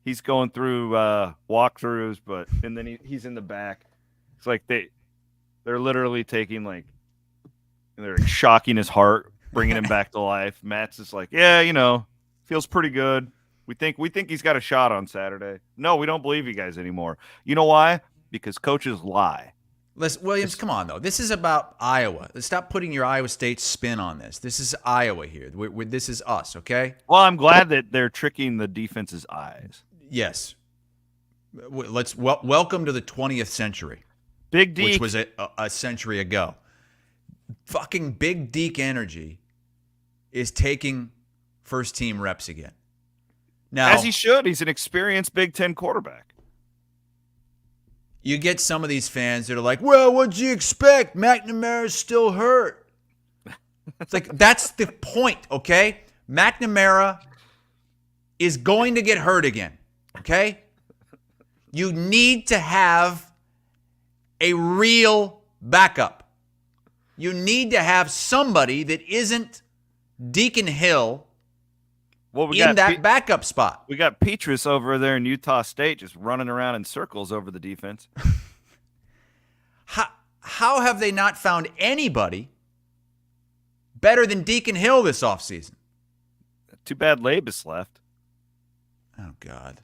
He's going through walkthroughs, and then he's in the back. It's like they're literally taking they're shocking his heart, bringing him back to life. Matt's just like, yeah, feels pretty good. We think he's got a shot on Saturday. No, we don't believe you guys anymore. You know why? Because coaches lie. Listen, Williams, come on, though. This is about Iowa. Stop putting your Iowa State spin on this. This is Iowa here. This is us, okay? Well, I'm glad that they're tricking the defense's eyes. Yes. Let's welcome to the 20th century. Big Deke. Which was a century ago. Fucking Big Deke energy is taking first-team reps again. Now, as he should. He's an experienced Big Ten quarterback. You get some of these fans that are like, well, what'd you expect? McNamara's still hurt. It's like, that's the point, okay? McNamara is going to get hurt again, okay? You need to have a real backup. You need to have somebody that isn't Deacon Hill in that backup spot. We got Petrus over there in Utah State just running around in circles over the defense. How have they not found anybody better than Deacon Hill this offseason? Too bad Labus left. Oh, God.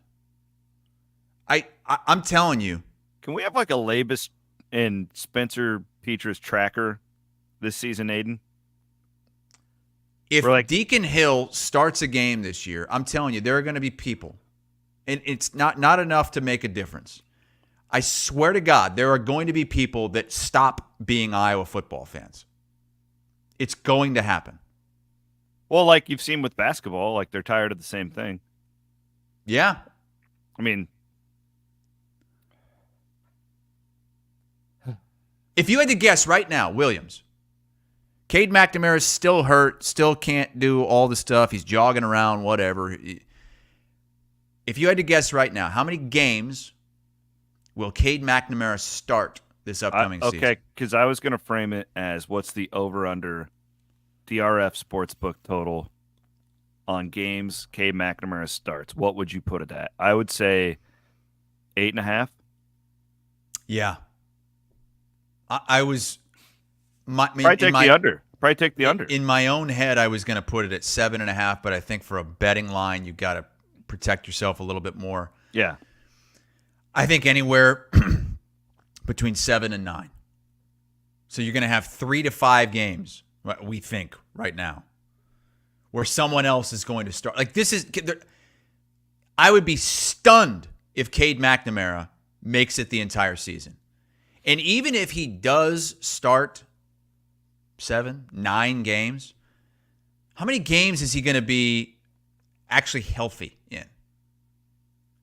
I'm telling you. Can we have like a Labus and Spencer Petrus tracker this season, Aiden? If Deacon Hill starts a game this year, I'm telling you, there are going to be people, and it's not enough to make a difference. I swear to God, there are going to be people that stop being Iowa football fans. It's going to happen. Well, like you've seen with basketball, like they're tired of the same thing. Yeah. I mean, if you had to guess right now, Williams, Cade McNamara is still hurt, still can't do all the stuff. He's jogging around, whatever. If you had to guess right now, how many games will Cade McNamara start this upcoming season? Okay, because I was going to frame it as what's the over-under DRF Sportsbook total on games Cade McNamara starts. What would you put it at? I would say 8.5. Yeah. I was... Probably take the under. In my own head, I was going to put it at 7.5, but I think for a betting line, you've got to protect yourself a little bit more. Yeah. I think anywhere between 7 and 9. So you're going to have 3 to 5 games, we think, right now, where someone else is going to start. Like, this is... I would be stunned if Cade McNamara makes it the entire season. And even if he does start 7, 9 games, how many games is he going to be actually healthy in?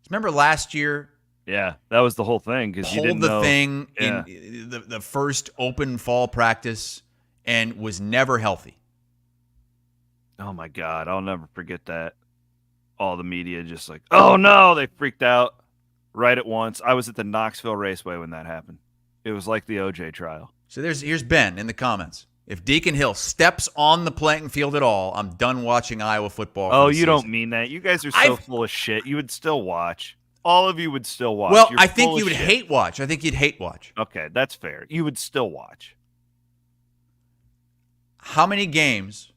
Remember last year? Yeah, that was the whole thing because you didn't know. Thing in the first open fall practice and was never healthy. Oh my God, I'll never forget that. All the media just like, oh no, they freaked out right at once. I was at the Knoxville Raceway when that happened. It was like the OJ trial. So here's Ben in the comments. If Deacon Hill steps on the playing field at all, I'm done watching Iowa football. Oh, you don't mean that. You guys are so full of shit. You would still watch. All of you would still watch. Well, You're I think full you of would shit. hate watch. I think you'd hate watch. Okay, that's fair. You would still watch. How many games?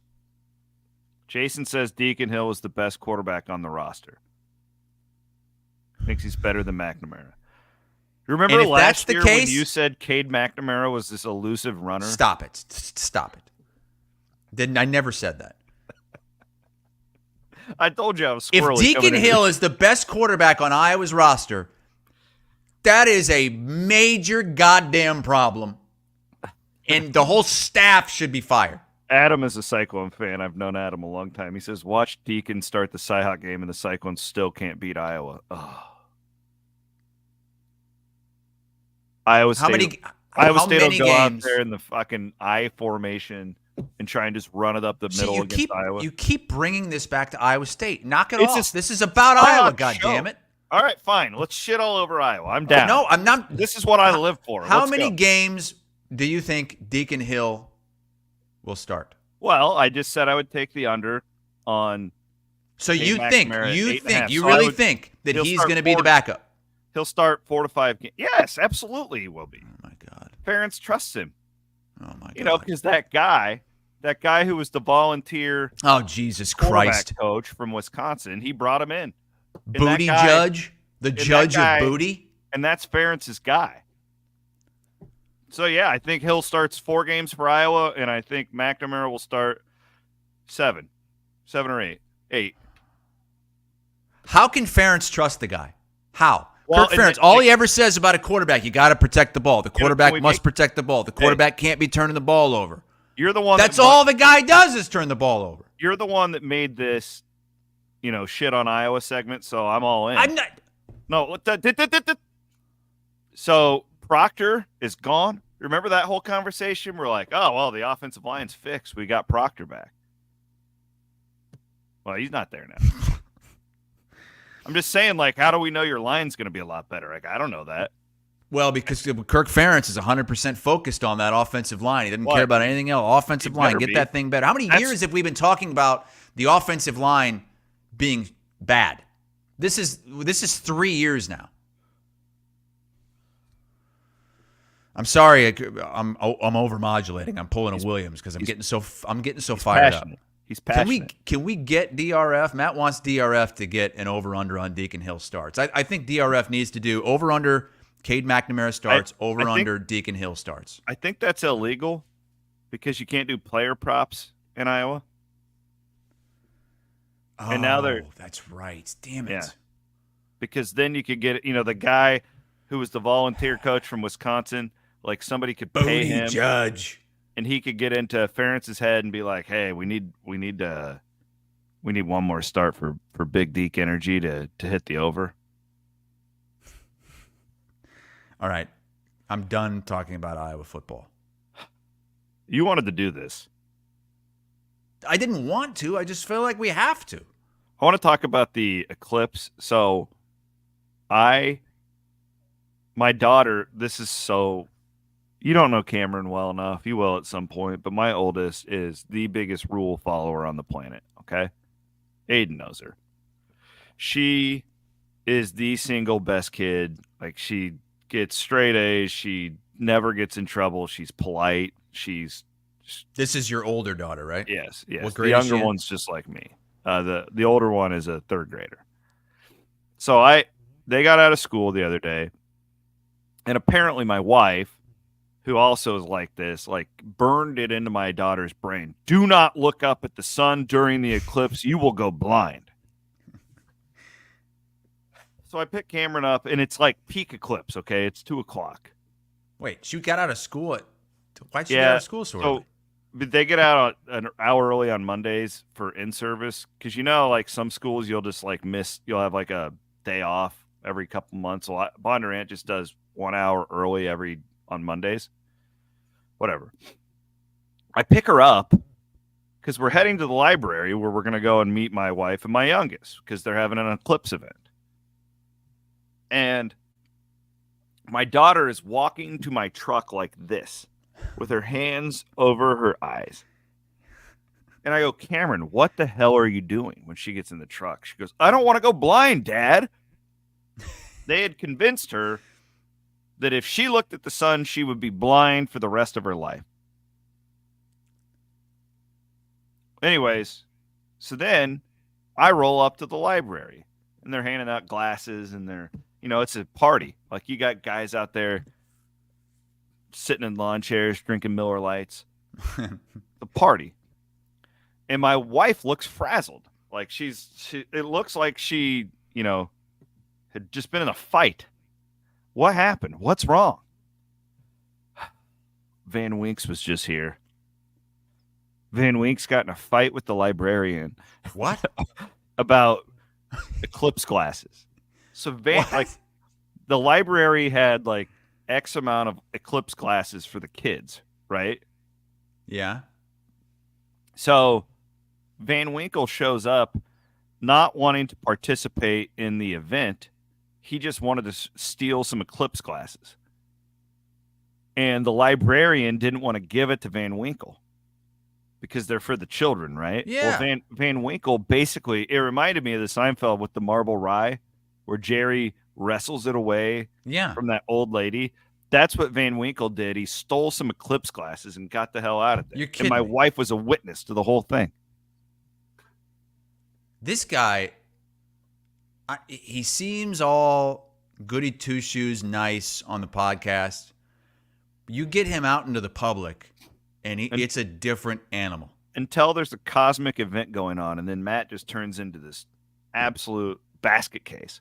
Jason says Deacon Hill is the best quarterback on the roster. Thinks he's better than McNamara. Remember last year when you said Cade McNamara was this elusive runner? Stop it. Stop it. I never said that. I told you I was squirrely. If Deacon Hill is the best quarterback on Iowa's roster, that is a major goddamn problem. And the whole staff should be fired. Adam is a Cyclone fan. I've known Adam a long time. He says, watch Deacon start the Cyhawk game and the Cyclones still can't beat Iowa. Oh. Iowa State will go out there in the fucking I formation and try and just run it up the middle against Iowa. You keep bringing this back to Iowa State. Knock it off. This is about Iowa, goddammit. All right, fine. Let's shit all over Iowa. I'm down. No, I'm not. This is what I live for. How many games do you think Deacon Hill will start? Well, I just said I would take the under on. So you really think that he's going to be the backup? He'll start 4 to 5 games. Yes, absolutely he will be. Oh, my God. Parents trust him. Oh, my God. You know, because that guy who was the volunteer Jesus Christ coach from Wisconsin, he brought him in. Booty judge? The judge of booty? And that's Ferentz's guy. So, yeah, I think Hill starts 4 games for Iowa, and I think McNamara will start 7 or 8. How can Ferentz trust the guy? How? Well, Kirk Ferentz, all he ever says about a quarterback, you got to protect the ball. The quarterback must protect the ball. The quarterback can't be turning the ball over. You're the one. That's all the guy does is turn the ball over. You're the one that made this, shit on Iowa segment, so I'm all in. I'm not. No. So Proctor is gone. Remember that whole conversation? We're like, oh, well, the offensive line's fixed. We got Proctor back. Well, he's not there now. I'm just saying, how do we know your line's going to be a lot better? I don't know that. Well, because Kirk Ferentz is 100% focused on that offensive line. He doesn't care about anything else. Offensive line, get that thing better. How many years have we been talking about the offensive line being bad? This is 3 years now. I'm sorry, I'm overmodulating. I'm pulling a Williams because I'm getting so fired up. He's passionate. Can we get DRF? Matt wants DRF to get an over-under on Deacon Hill starts. I think DRF needs to do over-under Cade McNamara starts, over-under Deacon Hill starts. I think that's illegal because you can't do player props in Iowa. Oh, and now that's right. Damn it. Yeah. Because then you could get, the guy who was the volunteer coach from Wisconsin, somebody could pay him. Judge. And he could get into Ferentz's head and be like, "Hey, we need one more start for Big Deke Energy to hit the over." All right, I'm done talking about Iowa football. You wanted to do this. I didn't want to. I just feel like we have to. I want to talk about the Eclipse. So, my daughter. This is so. You don't know Cameron well enough. You will at some point, but my oldest is the biggest rule follower on the planet, okay? Aiden knows her. She is the single best kid. She gets straight A's. She never gets in trouble. She's polite. This is your older daughter, right? Yes. What The grade is younger she in? one's just like me. The older one is a 3rd grader. So they got out of school the other day, and apparently my wife, who also is like this, burned it into my daughter's brain. Do not look up at the sun during the eclipse. You will go blind. So I picked Cameron up, and it's peak eclipse, okay? It's 2:00. Wait, she got out of school why'd she get out of school so early? They get out an hour early on Mondays for in-service. Because some schools you'll just you'll have a day off every couple months. Well, Bondurant just does 1 hour early on Mondays. Whatever. I pick her up because we're heading to the library where we're going to go and meet my wife and my youngest because they're having an Eclipse event. And my daughter is walking to my truck like this, with her hands over her eyes. And I go, Cameron, what the hell are you doing when she gets in the truck? She goes, I don't want to go blind, Dad. They had convinced her that if she looked at the sun, she would be blind for the rest of her life. Anyways, so then I roll up to the library and they're handing out glasses and they're, it's a party. Like you got guys out there sitting in lawn chairs, drinking Miller Lights. The party. And my wife looks frazzled. Like it looks like she, had just been in a fight. What happened? What's wrong? Van Winks was just here. Van Winks got in a fight with the librarian. What? About Eclipse glasses. So the library had like X amount of Eclipse glasses for the kids, right? Yeah. So Van Winkle shows up not wanting to participate in the event. He just wanted to steal some Eclipse glasses. And the librarian didn't want to give it to Van Winkle because they're for the children, right? Yeah. Well, Van Winkle basically, it reminded me of the Seinfeld with the marble rye where Jerry wrestles it away from that old lady. That's what Van Winkle did. He stole some Eclipse glasses and got the hell out of there. You're kidding and my me. wife was a witness to the whole thing. This guy, he seems all goody two-shoes nice on the podcast. You get him out into the public, and it's a different animal. Until there's a cosmic event going on, and then Matt just turns into this absolute basket case.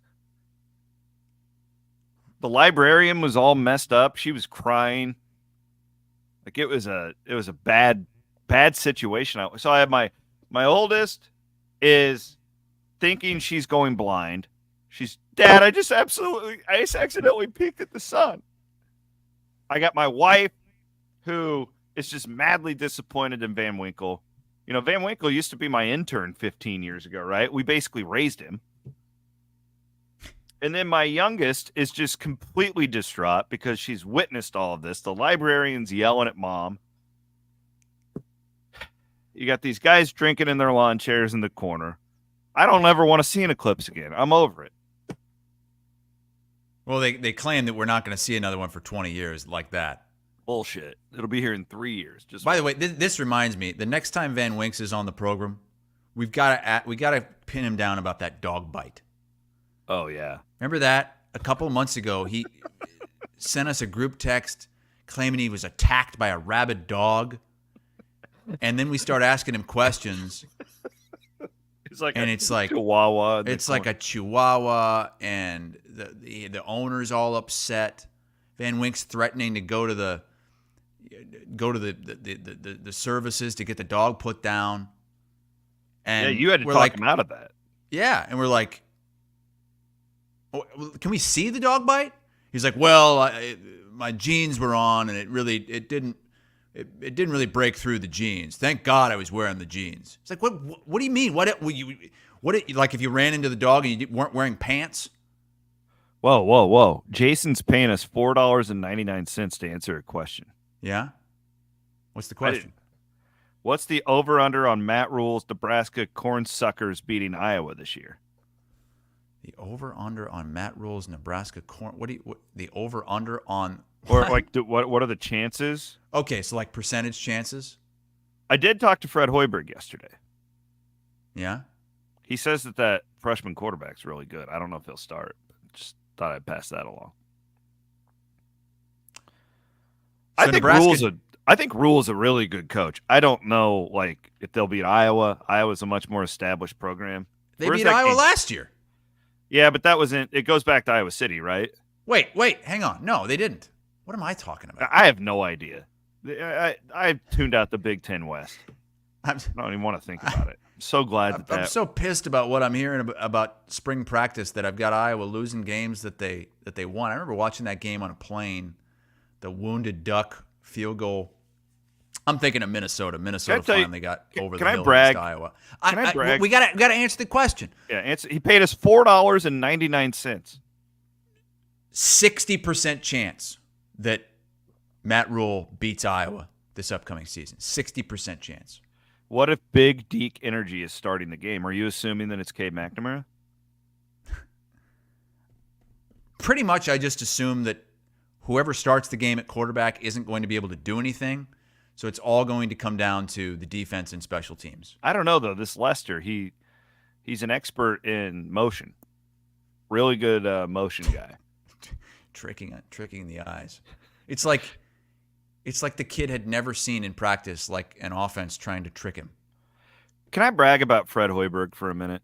The librarian was all messed up. She was crying. Like it was a bad situation. So I have my oldest is thinking she's going blind. She's, Dad, I just accidentally peeked at the sun. I got my wife who is just madly disappointed in Van Winkle. Van Winkle used to be my intern 15 years ago, right? We basically raised him. And then my youngest is just completely distraught because she's witnessed all of this. The librarian's yelling at Mom. You got these guys drinking in their lawn chairs in the corner. I don't ever want to see an Eclipse again. I'm over it. Well, they claim that we're not going to see another one for 20 years like that. Bullshit. It'll be here in 3 years. By the way, this reminds me, the next time Van Winks is on the program, we got to pin him down about that dog bite. Oh, yeah. Remember that? A couple of months ago, he sent us a group text claiming he was attacked by a rabid dog. And then we start asking him questions. It's like a Chihuahua. It's like a Chihuahua, and the owner's all upset. Van Wink's threatening to go to the services to get the dog put down. And you had to talk him out of that. Yeah, and we're like, oh, can we see the dog bite? He's like, well, my jeans were on, and it didn't really break through the jeans. Thank God I was wearing the jeans. It's like, what do you mean? What like if you ran into the dog and you weren't wearing pants? Whoa. Jason's paying us $4.99 to answer a question. Yeah? What's the question? What's the over-under on Matt Rule's Nebraska Cornsuckers beating Iowa this year? The over-under on Matt Rule's Nebraska the over-under on... Or like, what are the chances? Okay, so like percentage chances? I did talk to Fred Hoiberg yesterday. Yeah? He says that freshman quarterback's really good. I don't know if he'll start. Just thought I'd pass that along. So I think Rule's a really good coach. I don't know like if they'll beat Iowa. Iowa's a much more established program. They beat Iowa last year. Yeah, but that wasn't. It goes back to Iowa City, right? Wait, hang on. No, they didn't. What am I talking about? I have no idea. I tuned out the Big Ten West. I don't even want to think about it. I'm so glad I'm so pissed about what I'm hearing about spring practice that I've got Iowa losing games that they won. I remember watching that game on a plane, the Wounded Duck field goal. I'm thinking of Minnesota. Minnesota finally got over the hill against Iowa. Can I brag? We got to answer the question. Yeah, he paid us $4.99. 60% chance that Matt Rule beats Iowa this upcoming season. 60% chance. What if Big Deke Energy is starting the game? Are you assuming that it's Cade McNamara? Pretty much, I just assume that whoever starts the game at quarterback isn't going to be able to do anything. So it's all going to come down to the defense and special teams. I don't know, though. This Lester, he's an expert in motion. Really good motion guy. Tricking the eyes. It's like the kid had never seen in practice like an offense trying to trick him. Can I brag about Fred Hoiberg for a minute?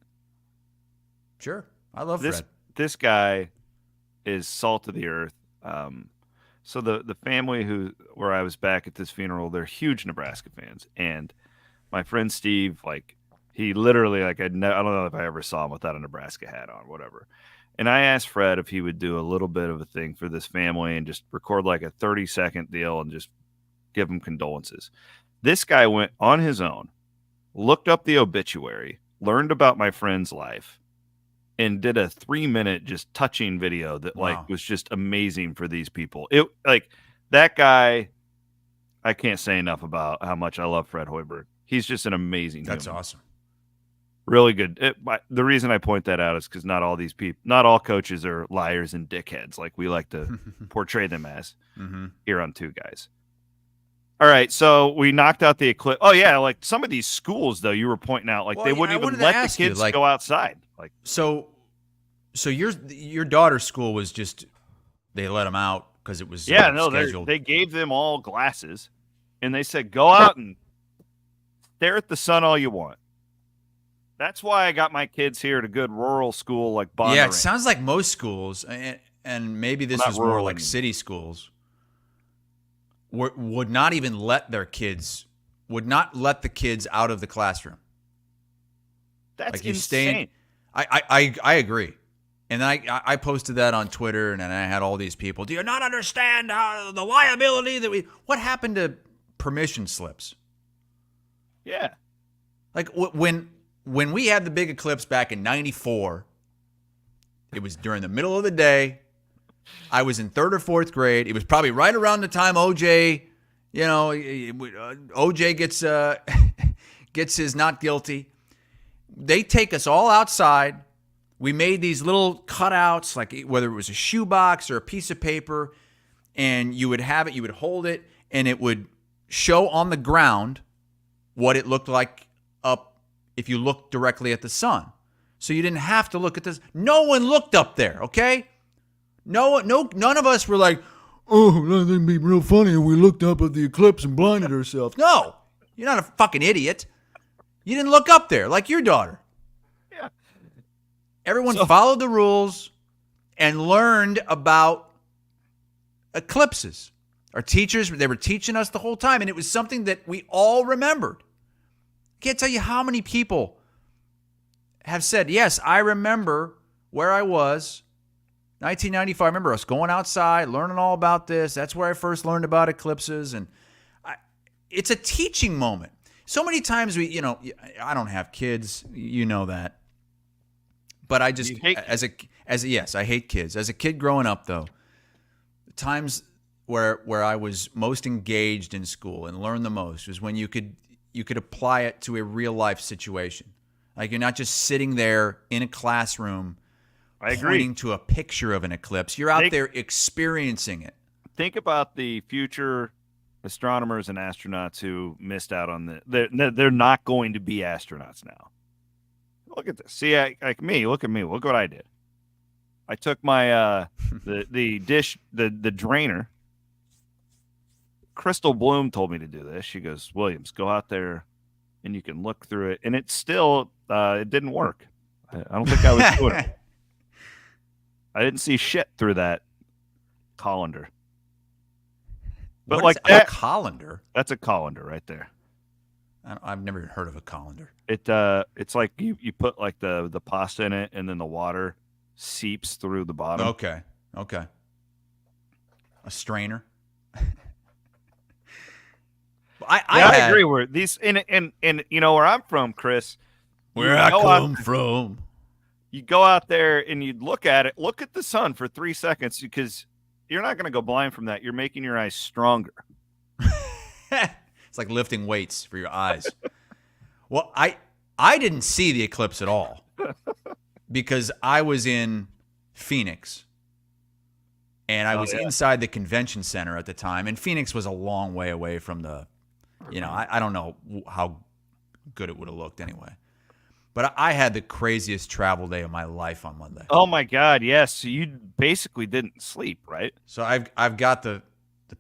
Sure. I love Fred. This guy is salt of the earth. So the family where I was back at this funeral, they're huge Nebraska fans. And my friend Steve, like, he literally, like, I don't know if I ever saw him without a Nebraska hat on, whatever. And I asked Fred if he would do a little bit of a thing for this family and just record like a 30-second deal and just give them condolences. This guy went on his own, looked up the obituary, learned about my friend's life, and did a 3-minute just touching video that was just amazing for these people. It like that guy, I can't say enough about how much I love Fred Hoiberg. He's just an amazing That's human. awesome. Really good. The reason I point that out is because not all coaches are liars and dickheads like we like to portray them as here on Two Guys. All right, so we knocked out the Eclipse. Oh yeah, like some of these schools though, you were pointing out, like they wouldn't even let the kids go outside. Like so your daughter's school was just they let them out because it was scheduled. They gave them all glasses, and they said go out and stare at the sun all you want. That's why I got my kids here at a good rural school like Bondurant. Yeah, it sounds like most schools, and maybe this is more like city schools, would not even let the kids out of the classroom. That's like you insane. I agree. And I posted that on Twitter, and I had all these people. Do you not understand how the liability that what happened to permission slips? Yeah. Like when we had the big eclipse back in '94, it was during the middle of the day. I was in 3rd or 4th grade. It was probably right around the time OJ, OJ gets his not guilty. They take us all outside. We made these little cutouts, like whether it was a shoebox or a piece of paper, and you would have it, you would hold it, and it would show on the ground what it looked like up if you looked directly at the sun. So you didn't have to look at this. No one looked up there, okay? None of us were like, oh, that'd be real funny if we looked up at the eclipse and blinded ourselves. No, you're not a fucking idiot. You didn't look up there like your daughter. Yeah. Everyone followed the rules and learned about eclipses. Our teachers, they were teaching us the whole time, and it was something that we all remembered. I can't tell you how many people have said, yes, I remember where I was. 1995, I remember us going outside, learning all about this. That's where I first learned about eclipses. And it's a teaching moment. So many times I don't have kids, you know that. But I just, yes, I hate kids. As a kid growing up, though, the times where I was most engaged in school and learned the most was when you could apply it to a real life situation. Like you're not just sitting there in a classroom pointing to a picture of an eclipse. You're out there experiencing it. Think about the future astronomers and astronauts who missed out on they're not going to be astronauts now. Look at this. See, like me. Look at me. Look what I did. I took my the dish, the drainer. Crystal Bloom told me to do this. She goes, Williams, go out there and you can look through it. And it still it didn't work. I don't think I was doing it. I didn't see shit through that colander. But what like is that, a colander? That's a colander right there. I've never even heard of a colander. It's like you put like the pasta in it, and then the water seeps through the bottom. Okay. A strainer. I agree. Where these and you know where I'm from, Chris. Where I come from. You go out there and you look at it. Look at the sun for 3 seconds because you're not going to go blind from that. You're making your eyes stronger. It's like lifting weights for your eyes. Well, I didn't see the eclipse at all because I was in Phoenix and I was inside the convention center at the time. And Phoenix was a long way away from the, I don't know how good it would have looked anyway. But I had the craziest travel day of my life on Monday. Oh my God, yes. So you basically didn't sleep, right? So I've got the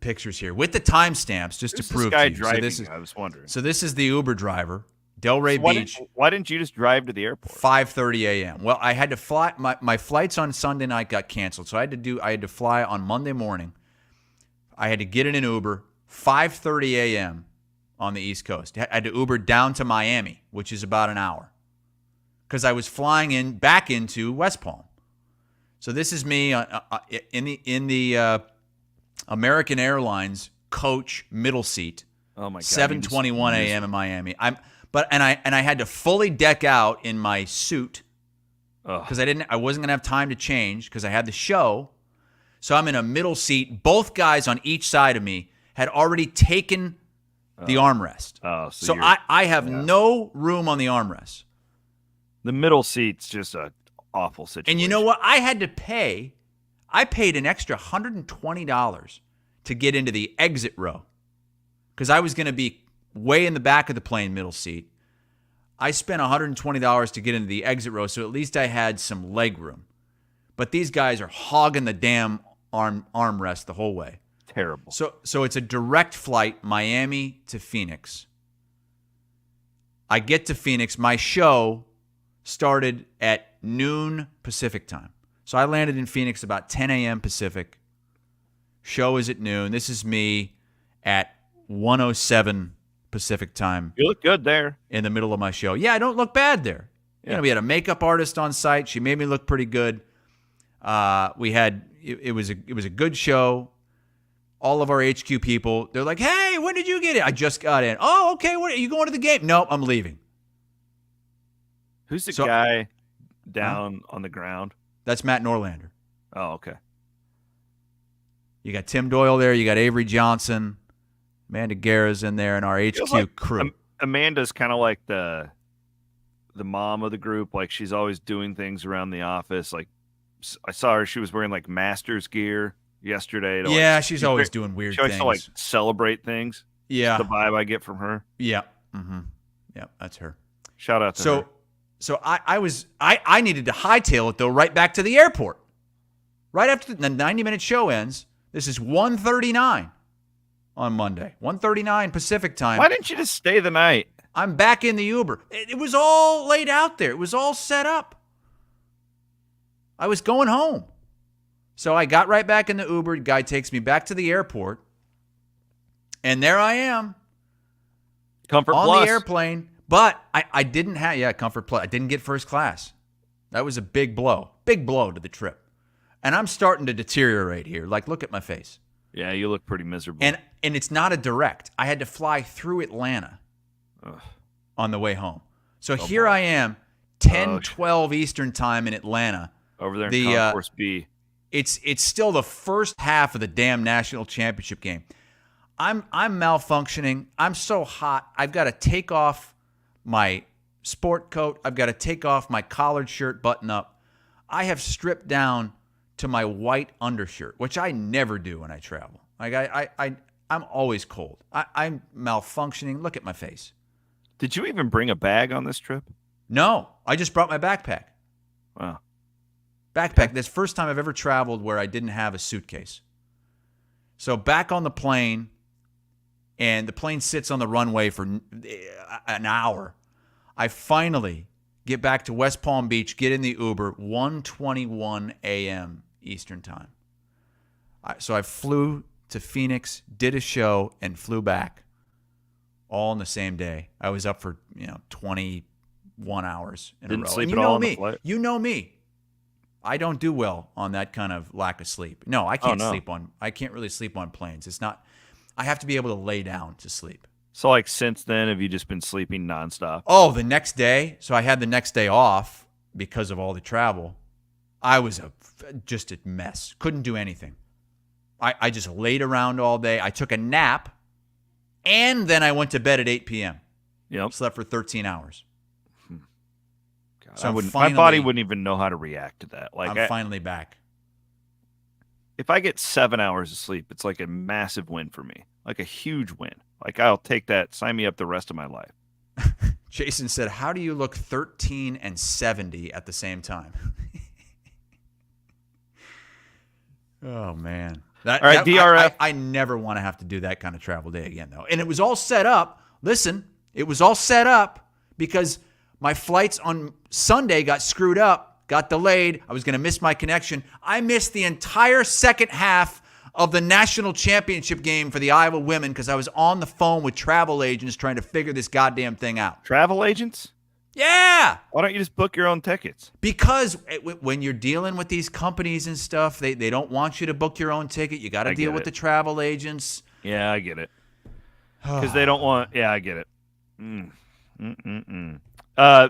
pictures here with the timestamps just to prove guy to you. driving, I was wondering. So this is the Uber driver, Delray Beach. Why didn't you just drive to the airport? 5:30 a.m. Well, I had to fly. My flights on Sunday night got canceled, so I had to fly on Monday morning. I had to get in an Uber 5:30 a.m. on the East Coast. I had to Uber down to Miami, which is about an hour, because I was flying back into West Palm. So this is me in the American Airlines coach middle seat. Oh my God! 7:21 a.m. in Miami. I had to fully deck out in my suit because I wasn't gonna have time to change because I had the show. So I'm in a middle seat. Both guys on each side of me had already taken the armrest. So I have no room on the armrest. The middle seat's just an awful situation. And you know what? I had to pay. I paid an extra $120 to get into the exit row because I was going to be way in the back of the plane, middle seat. I spent $120 to get into the exit row, so at least I had some leg room. But these guys are hogging the damn armrest the whole way. Terrible. So it's a direct flight, Miami to Phoenix. I get to Phoenix. My show started at noon Pacific time. So I landed in Phoenix about 10 a.m. Pacific. Show is at noon. This is me at 1:07 Pacific time. You look good there. In the middle of my show. Yeah, I don't look bad there. Yeah. We had a makeup artist on site. She made me look pretty good. It was a good show. All of our HQ people, they're like, "Hey, when did you get in?" I just got in. Oh, okay. What are you going to the game? No, I'm leaving. Who's the guy down on the ground? That's Matt Norlander. Oh, okay. You got Tim Doyle there. You got Avery Johnson. Amanda Guerra's in there, and our HQ crew. Amanda's kind of like the mom of the group. Like, she's always doing things around the office. Like, I saw her. She was wearing like Masters gear yesterday. She's always doing weird things. She likes to like celebrate things. Yeah. That's the vibe I get from her. Yeah. Mm-hmm. Yeah, that's her. Shout out to her. So I needed to hightail it though right back to the airport. Right after the 90-minute show ends. This is 1:39 on Monday. 1:39 Pacific time. Why didn't you just stay the night? I'm back in the Uber. It was all laid out there. It was all set up. I was going home. So I got right back in the Uber. The guy takes me back to the airport. And there I am. Comfort on Plus. The airplane. But I didn't have, Comfort Plus. I didn't get first class. That was a big blow. Big blow to the trip. And I'm starting to deteriorate here. Like, look at my face. Yeah, you look pretty miserable. And it's not a direct. I had to fly through Atlanta on the way home. So here I am, 10:12 Eastern time in Atlanta. Over there in Concourse B. It's still the first half of the damn national championship game. I'm malfunctioning. I'm so hot. I've got to take off my sport coat. I've got to take off my collared shirt button up. I have stripped down to my white undershirt, which I never do when I travel. Like I'm always cold. I'm malfunctioning. Look at my face. Did you even bring a bag on this trip? No, I just brought my backpack. Wow. Backpack. That's the first time I've ever traveled where I didn't have a suitcase. So back on the plane, and the plane sits on the runway for an hour. I finally get back to West Palm Beach, get in the Uber, 1:21 a.m. Eastern time. So I flew to Phoenix, did a show, and flew back all in the same day. I was up for 21 hours in a row. Didn't sleep at all on the flight? You know me. I don't do well on that kind of lack of sleep. No, I can't sleep on. I can't really sleep on planes. It's not. I have to be able to lay down to sleep. So, like, since then, have you just been sleeping nonstop? Oh, the next day. So I had the next day off because of all the travel. I was just a mess. Couldn't do anything. I just laid around all day. I took a nap, and then I went to bed at 8 p.m. Yep. Slept for 13 hours. God, So my body wouldn't even know how to react to that. Like I'm finally back. If I get 7 hours of sleep, it's like a massive win for me, like a huge win. Like I'll take that. Sign me up the rest of my life. Jason said, how do you look 13 and 70 at the same time? Oh, man. All right, DRF. I never want to have to do that kind of travel day again, though. And it was all set up. Listen, it was all set up because my flights on Sunday got screwed up, got delayed. I was going to miss my connection. I missed the entire second half of the national championship game for the Iowa women because I was on the phone with travel agents trying to figure this goddamn thing out. Travel agents? Yeah. Why don't you just book your own tickets? Because when you're dealing with these companies and stuff, they don't want you to book your own ticket. You got to deal with the travel agents. Yeah, I get it. Because they don't want. Yeah, I get it.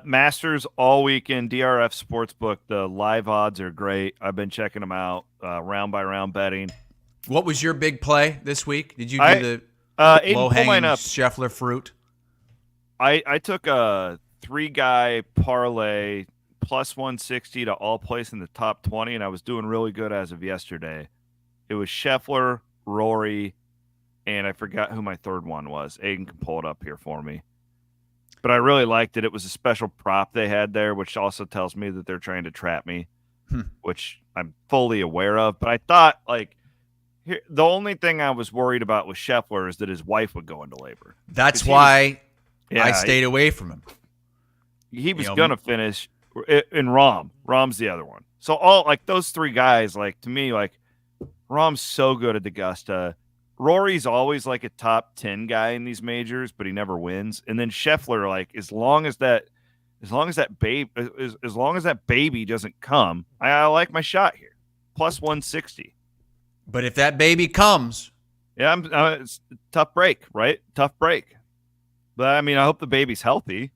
Masters all weekend. DRF Sportsbook. The live odds are great. I've been checking them out. Round by round betting. What was your big play this week? Did you do the low-hanging Scheffler fruit? I took a 3-guy parlay plus 160 to all place in the top 20, and I was doing really good as of yesterday. It was Scheffler, Rory, and I forgot who my third one was. Aiden can pull it up here for me. But I really liked it. It was a special prop they had there, which also tells me that they're trying to trap me, which I'm fully aware of. But I thought, the only thing I was worried about with Scheffler is that his wife would go into labor. That's why I stayed away from him. He was going to finish in Rahm. Rahm's the other one. So all those 3 guys, to me, Rahm's so good at Augusta. Rory's always a top 10 guy in these majors, but he never wins. And then Scheffler, as long as that baby doesn't come, I like my shot here. Plus 160. But if that baby comes, yeah, it's a tough break, right? Tough break. But I mean, I hope the baby's healthy,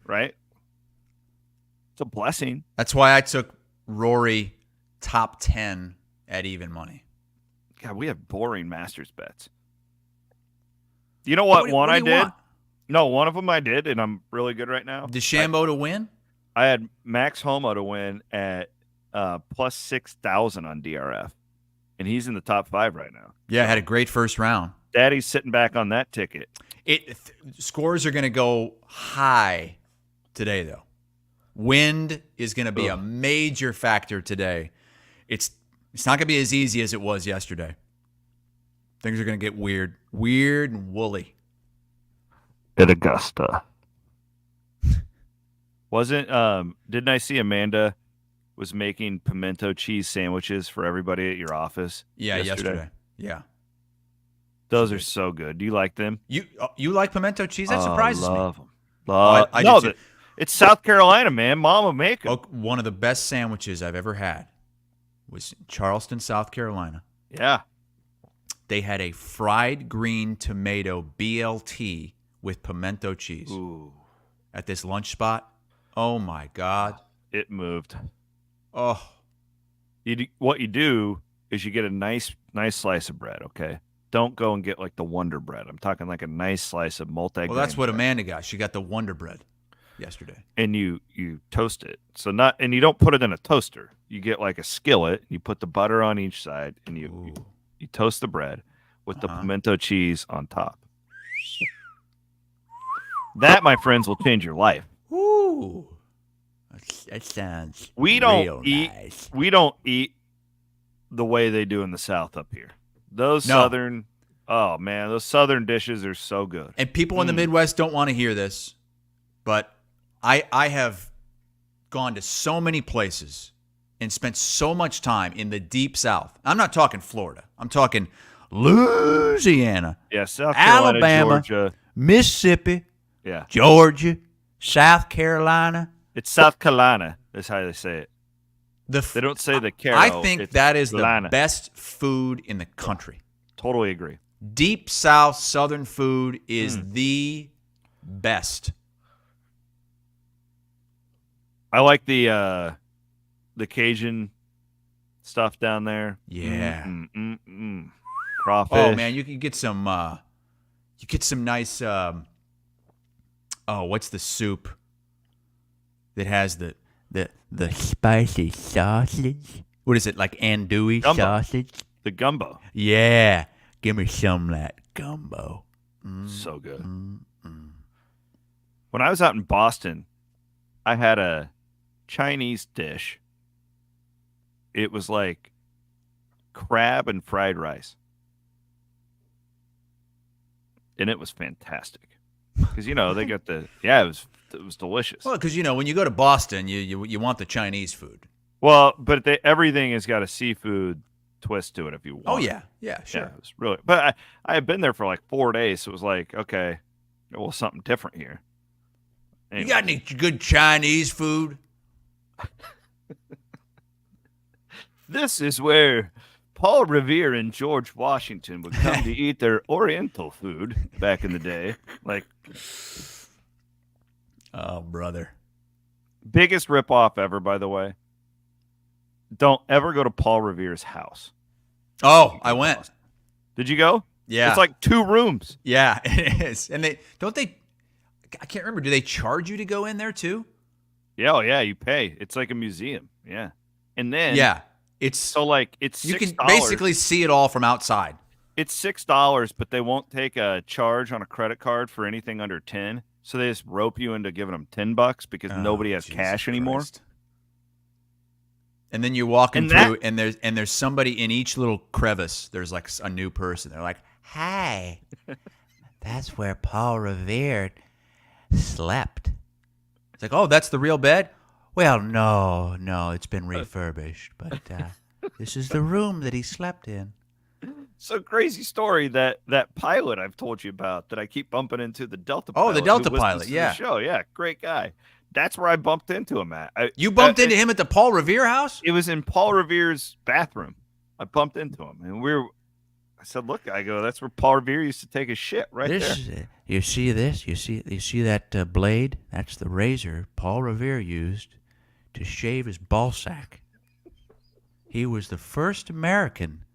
right? It's a blessing. That's why I took Rory top 10 at even money. God, we have boring Masters bets. You know what? One I did. No, one of them I did, and I'm really good right now. DeChambeau to win? I had Max Homa to win at plus 6,000 on DRF. And he's in the top 5 right now. Yeah, had a great first round. Daddy's sitting back on that ticket. Scores are going to go high today, though. Wind is going to be a major factor today. It's not going to be as easy as it was yesterday. Things are going to get weird and woolly. At Augusta. Didn't I see Amanda was making pimento cheese sandwiches for everybody at your office? Yeah, yesterday. Yeah. Those are so good. Do you like them? You like pimento cheese? That surprises me. Love them. It's South Carolina, man. Mama make them. One of the best sandwiches I've ever had was in Charleston, South Carolina. Yeah. They had a fried green tomato BLT with pimento cheese. Ooh. At this lunch spot. Oh, my God. It moved. Oh. What you do is you get a nice slice of bread, okay? Don't go and get the Wonder Bread. I'm talking a nice slice of multi-grain. Well, that's what bread. Amanda got. She got the Wonder Bread yesterday. And you toast it. And you don't put it in a toaster. You get a skillet, you put the butter on each side, and you toast the bread with the pimento cheese on top. That, my friends, will change your life. Ooh. That sounds We don't eat the way they do in the South up here. Those southern dishes are so good. And people in the Midwest don't want to hear this, but I have gone to so many places and spent so much time in the deep South. I'm not talking Florida. I'm talking Louisiana, South Carolina, Alabama, Georgia, Mississippi, Georgia, South Carolina. It's South Carolina. That's how they say it. They don't say the Caro. I think that is Carolina. The best food in the country. Totally agree. Deep South Southern food is the best. I like the Cajun stuff down there. Yeah. Crawfish. Oh man, you can get some. You get some nice. What's the soup that has the spicy sausage? What is it, like andouille sausage? The gumbo. Yeah, give me some of that gumbo. So good. When I was out in Boston, I had a Chinese dish. It was like crab and fried rice. And it was fantastic. Because, they got it was delicious. Well, because, when you go to Boston, you want the Chinese food. Well, but everything has got a seafood twist to it if you want. Oh, yeah. Yeah, sure. Yeah, it was really, but I had been there for like 4 days, so it was like, okay, well, something different here. Anyway. You got any good Chinese food? This is where Paul Revere and George Washington would come to eat their Oriental food back in the day. Like, oh, brother. Biggest ripoff ever, by the way. Don't ever go to Paul Revere's house. Oh, I went. Did you go? Yeah. It's like 2 rooms. Yeah, it is. And I can't remember, do they charge you to go in there too? Yeah, you pay. It's like a museum. Yeah. And then it's $6. You can basically see it all from outside. It's $6, but they won't take a charge on a credit card for anything under 10. So they just rope you into giving them $10 because nobody has cash anymore. Christ. And then you're walking through, and there's somebody in each little crevice. There's like a new person. They're like, "Hi, that's where Paul Revere slept." It's like, "Oh, that's the real bed." Well, no, it's been refurbished, but this is the room that he slept in. So crazy story that pilot I've told you about that I keep bumping into, the Delta pilot. Oh, the Delta who pilot, yeah. The show, yeah, great guy. That's where I bumped into him at. You bumped into him at the Paul Revere house? It was in Paul Revere's bathroom. I bumped into him, and I said, "Look," I go, "that's where Paul Revere used to take his shit right there." You see this? You see that blade? That's the razor Paul Revere used to shave his ball sack. He was the first American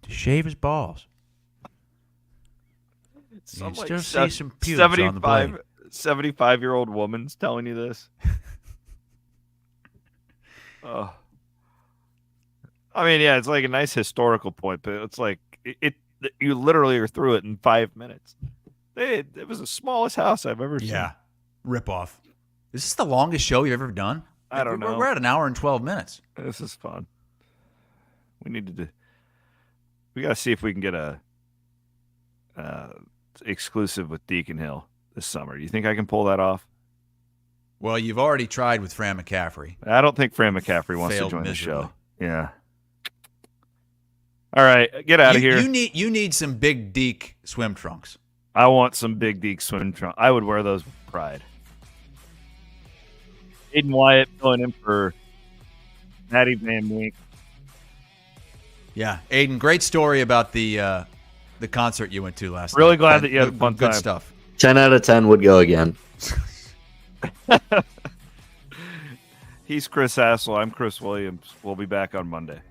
to shave his balls. You can still see some pubes on the blade. 75-year-old woman's telling you this. Oh, I mean, yeah, it's like a nice historical point, but it's like you literally are through it in 5 minutes. It was the smallest house I've ever seen. Yeah, rip off. Is this the longest show you've ever done? I don't know. We're at 1 hour and 12 minutes. This is fun. We got to see if we can get a exclusive with Deacon Hill this summer. You think I can pull that off? Well, you've already tried with Fran McCaffrey. I don't think Fran McCaffrey wants to join the show. Yeah. All right, get out of here. You need some Big Deke swim trunks. I want some Big Deke swim trunks. I would wear those with pride. Aiden Wyatt filling in for Matty Van Wink. Yeah, Aiden, great story about the concert you went to last night. Really glad that you had a fun time. Good stuff. 10 out of 10 would go again. He's Chris Hassel. I'm Chris Williams. We'll be back on Monday.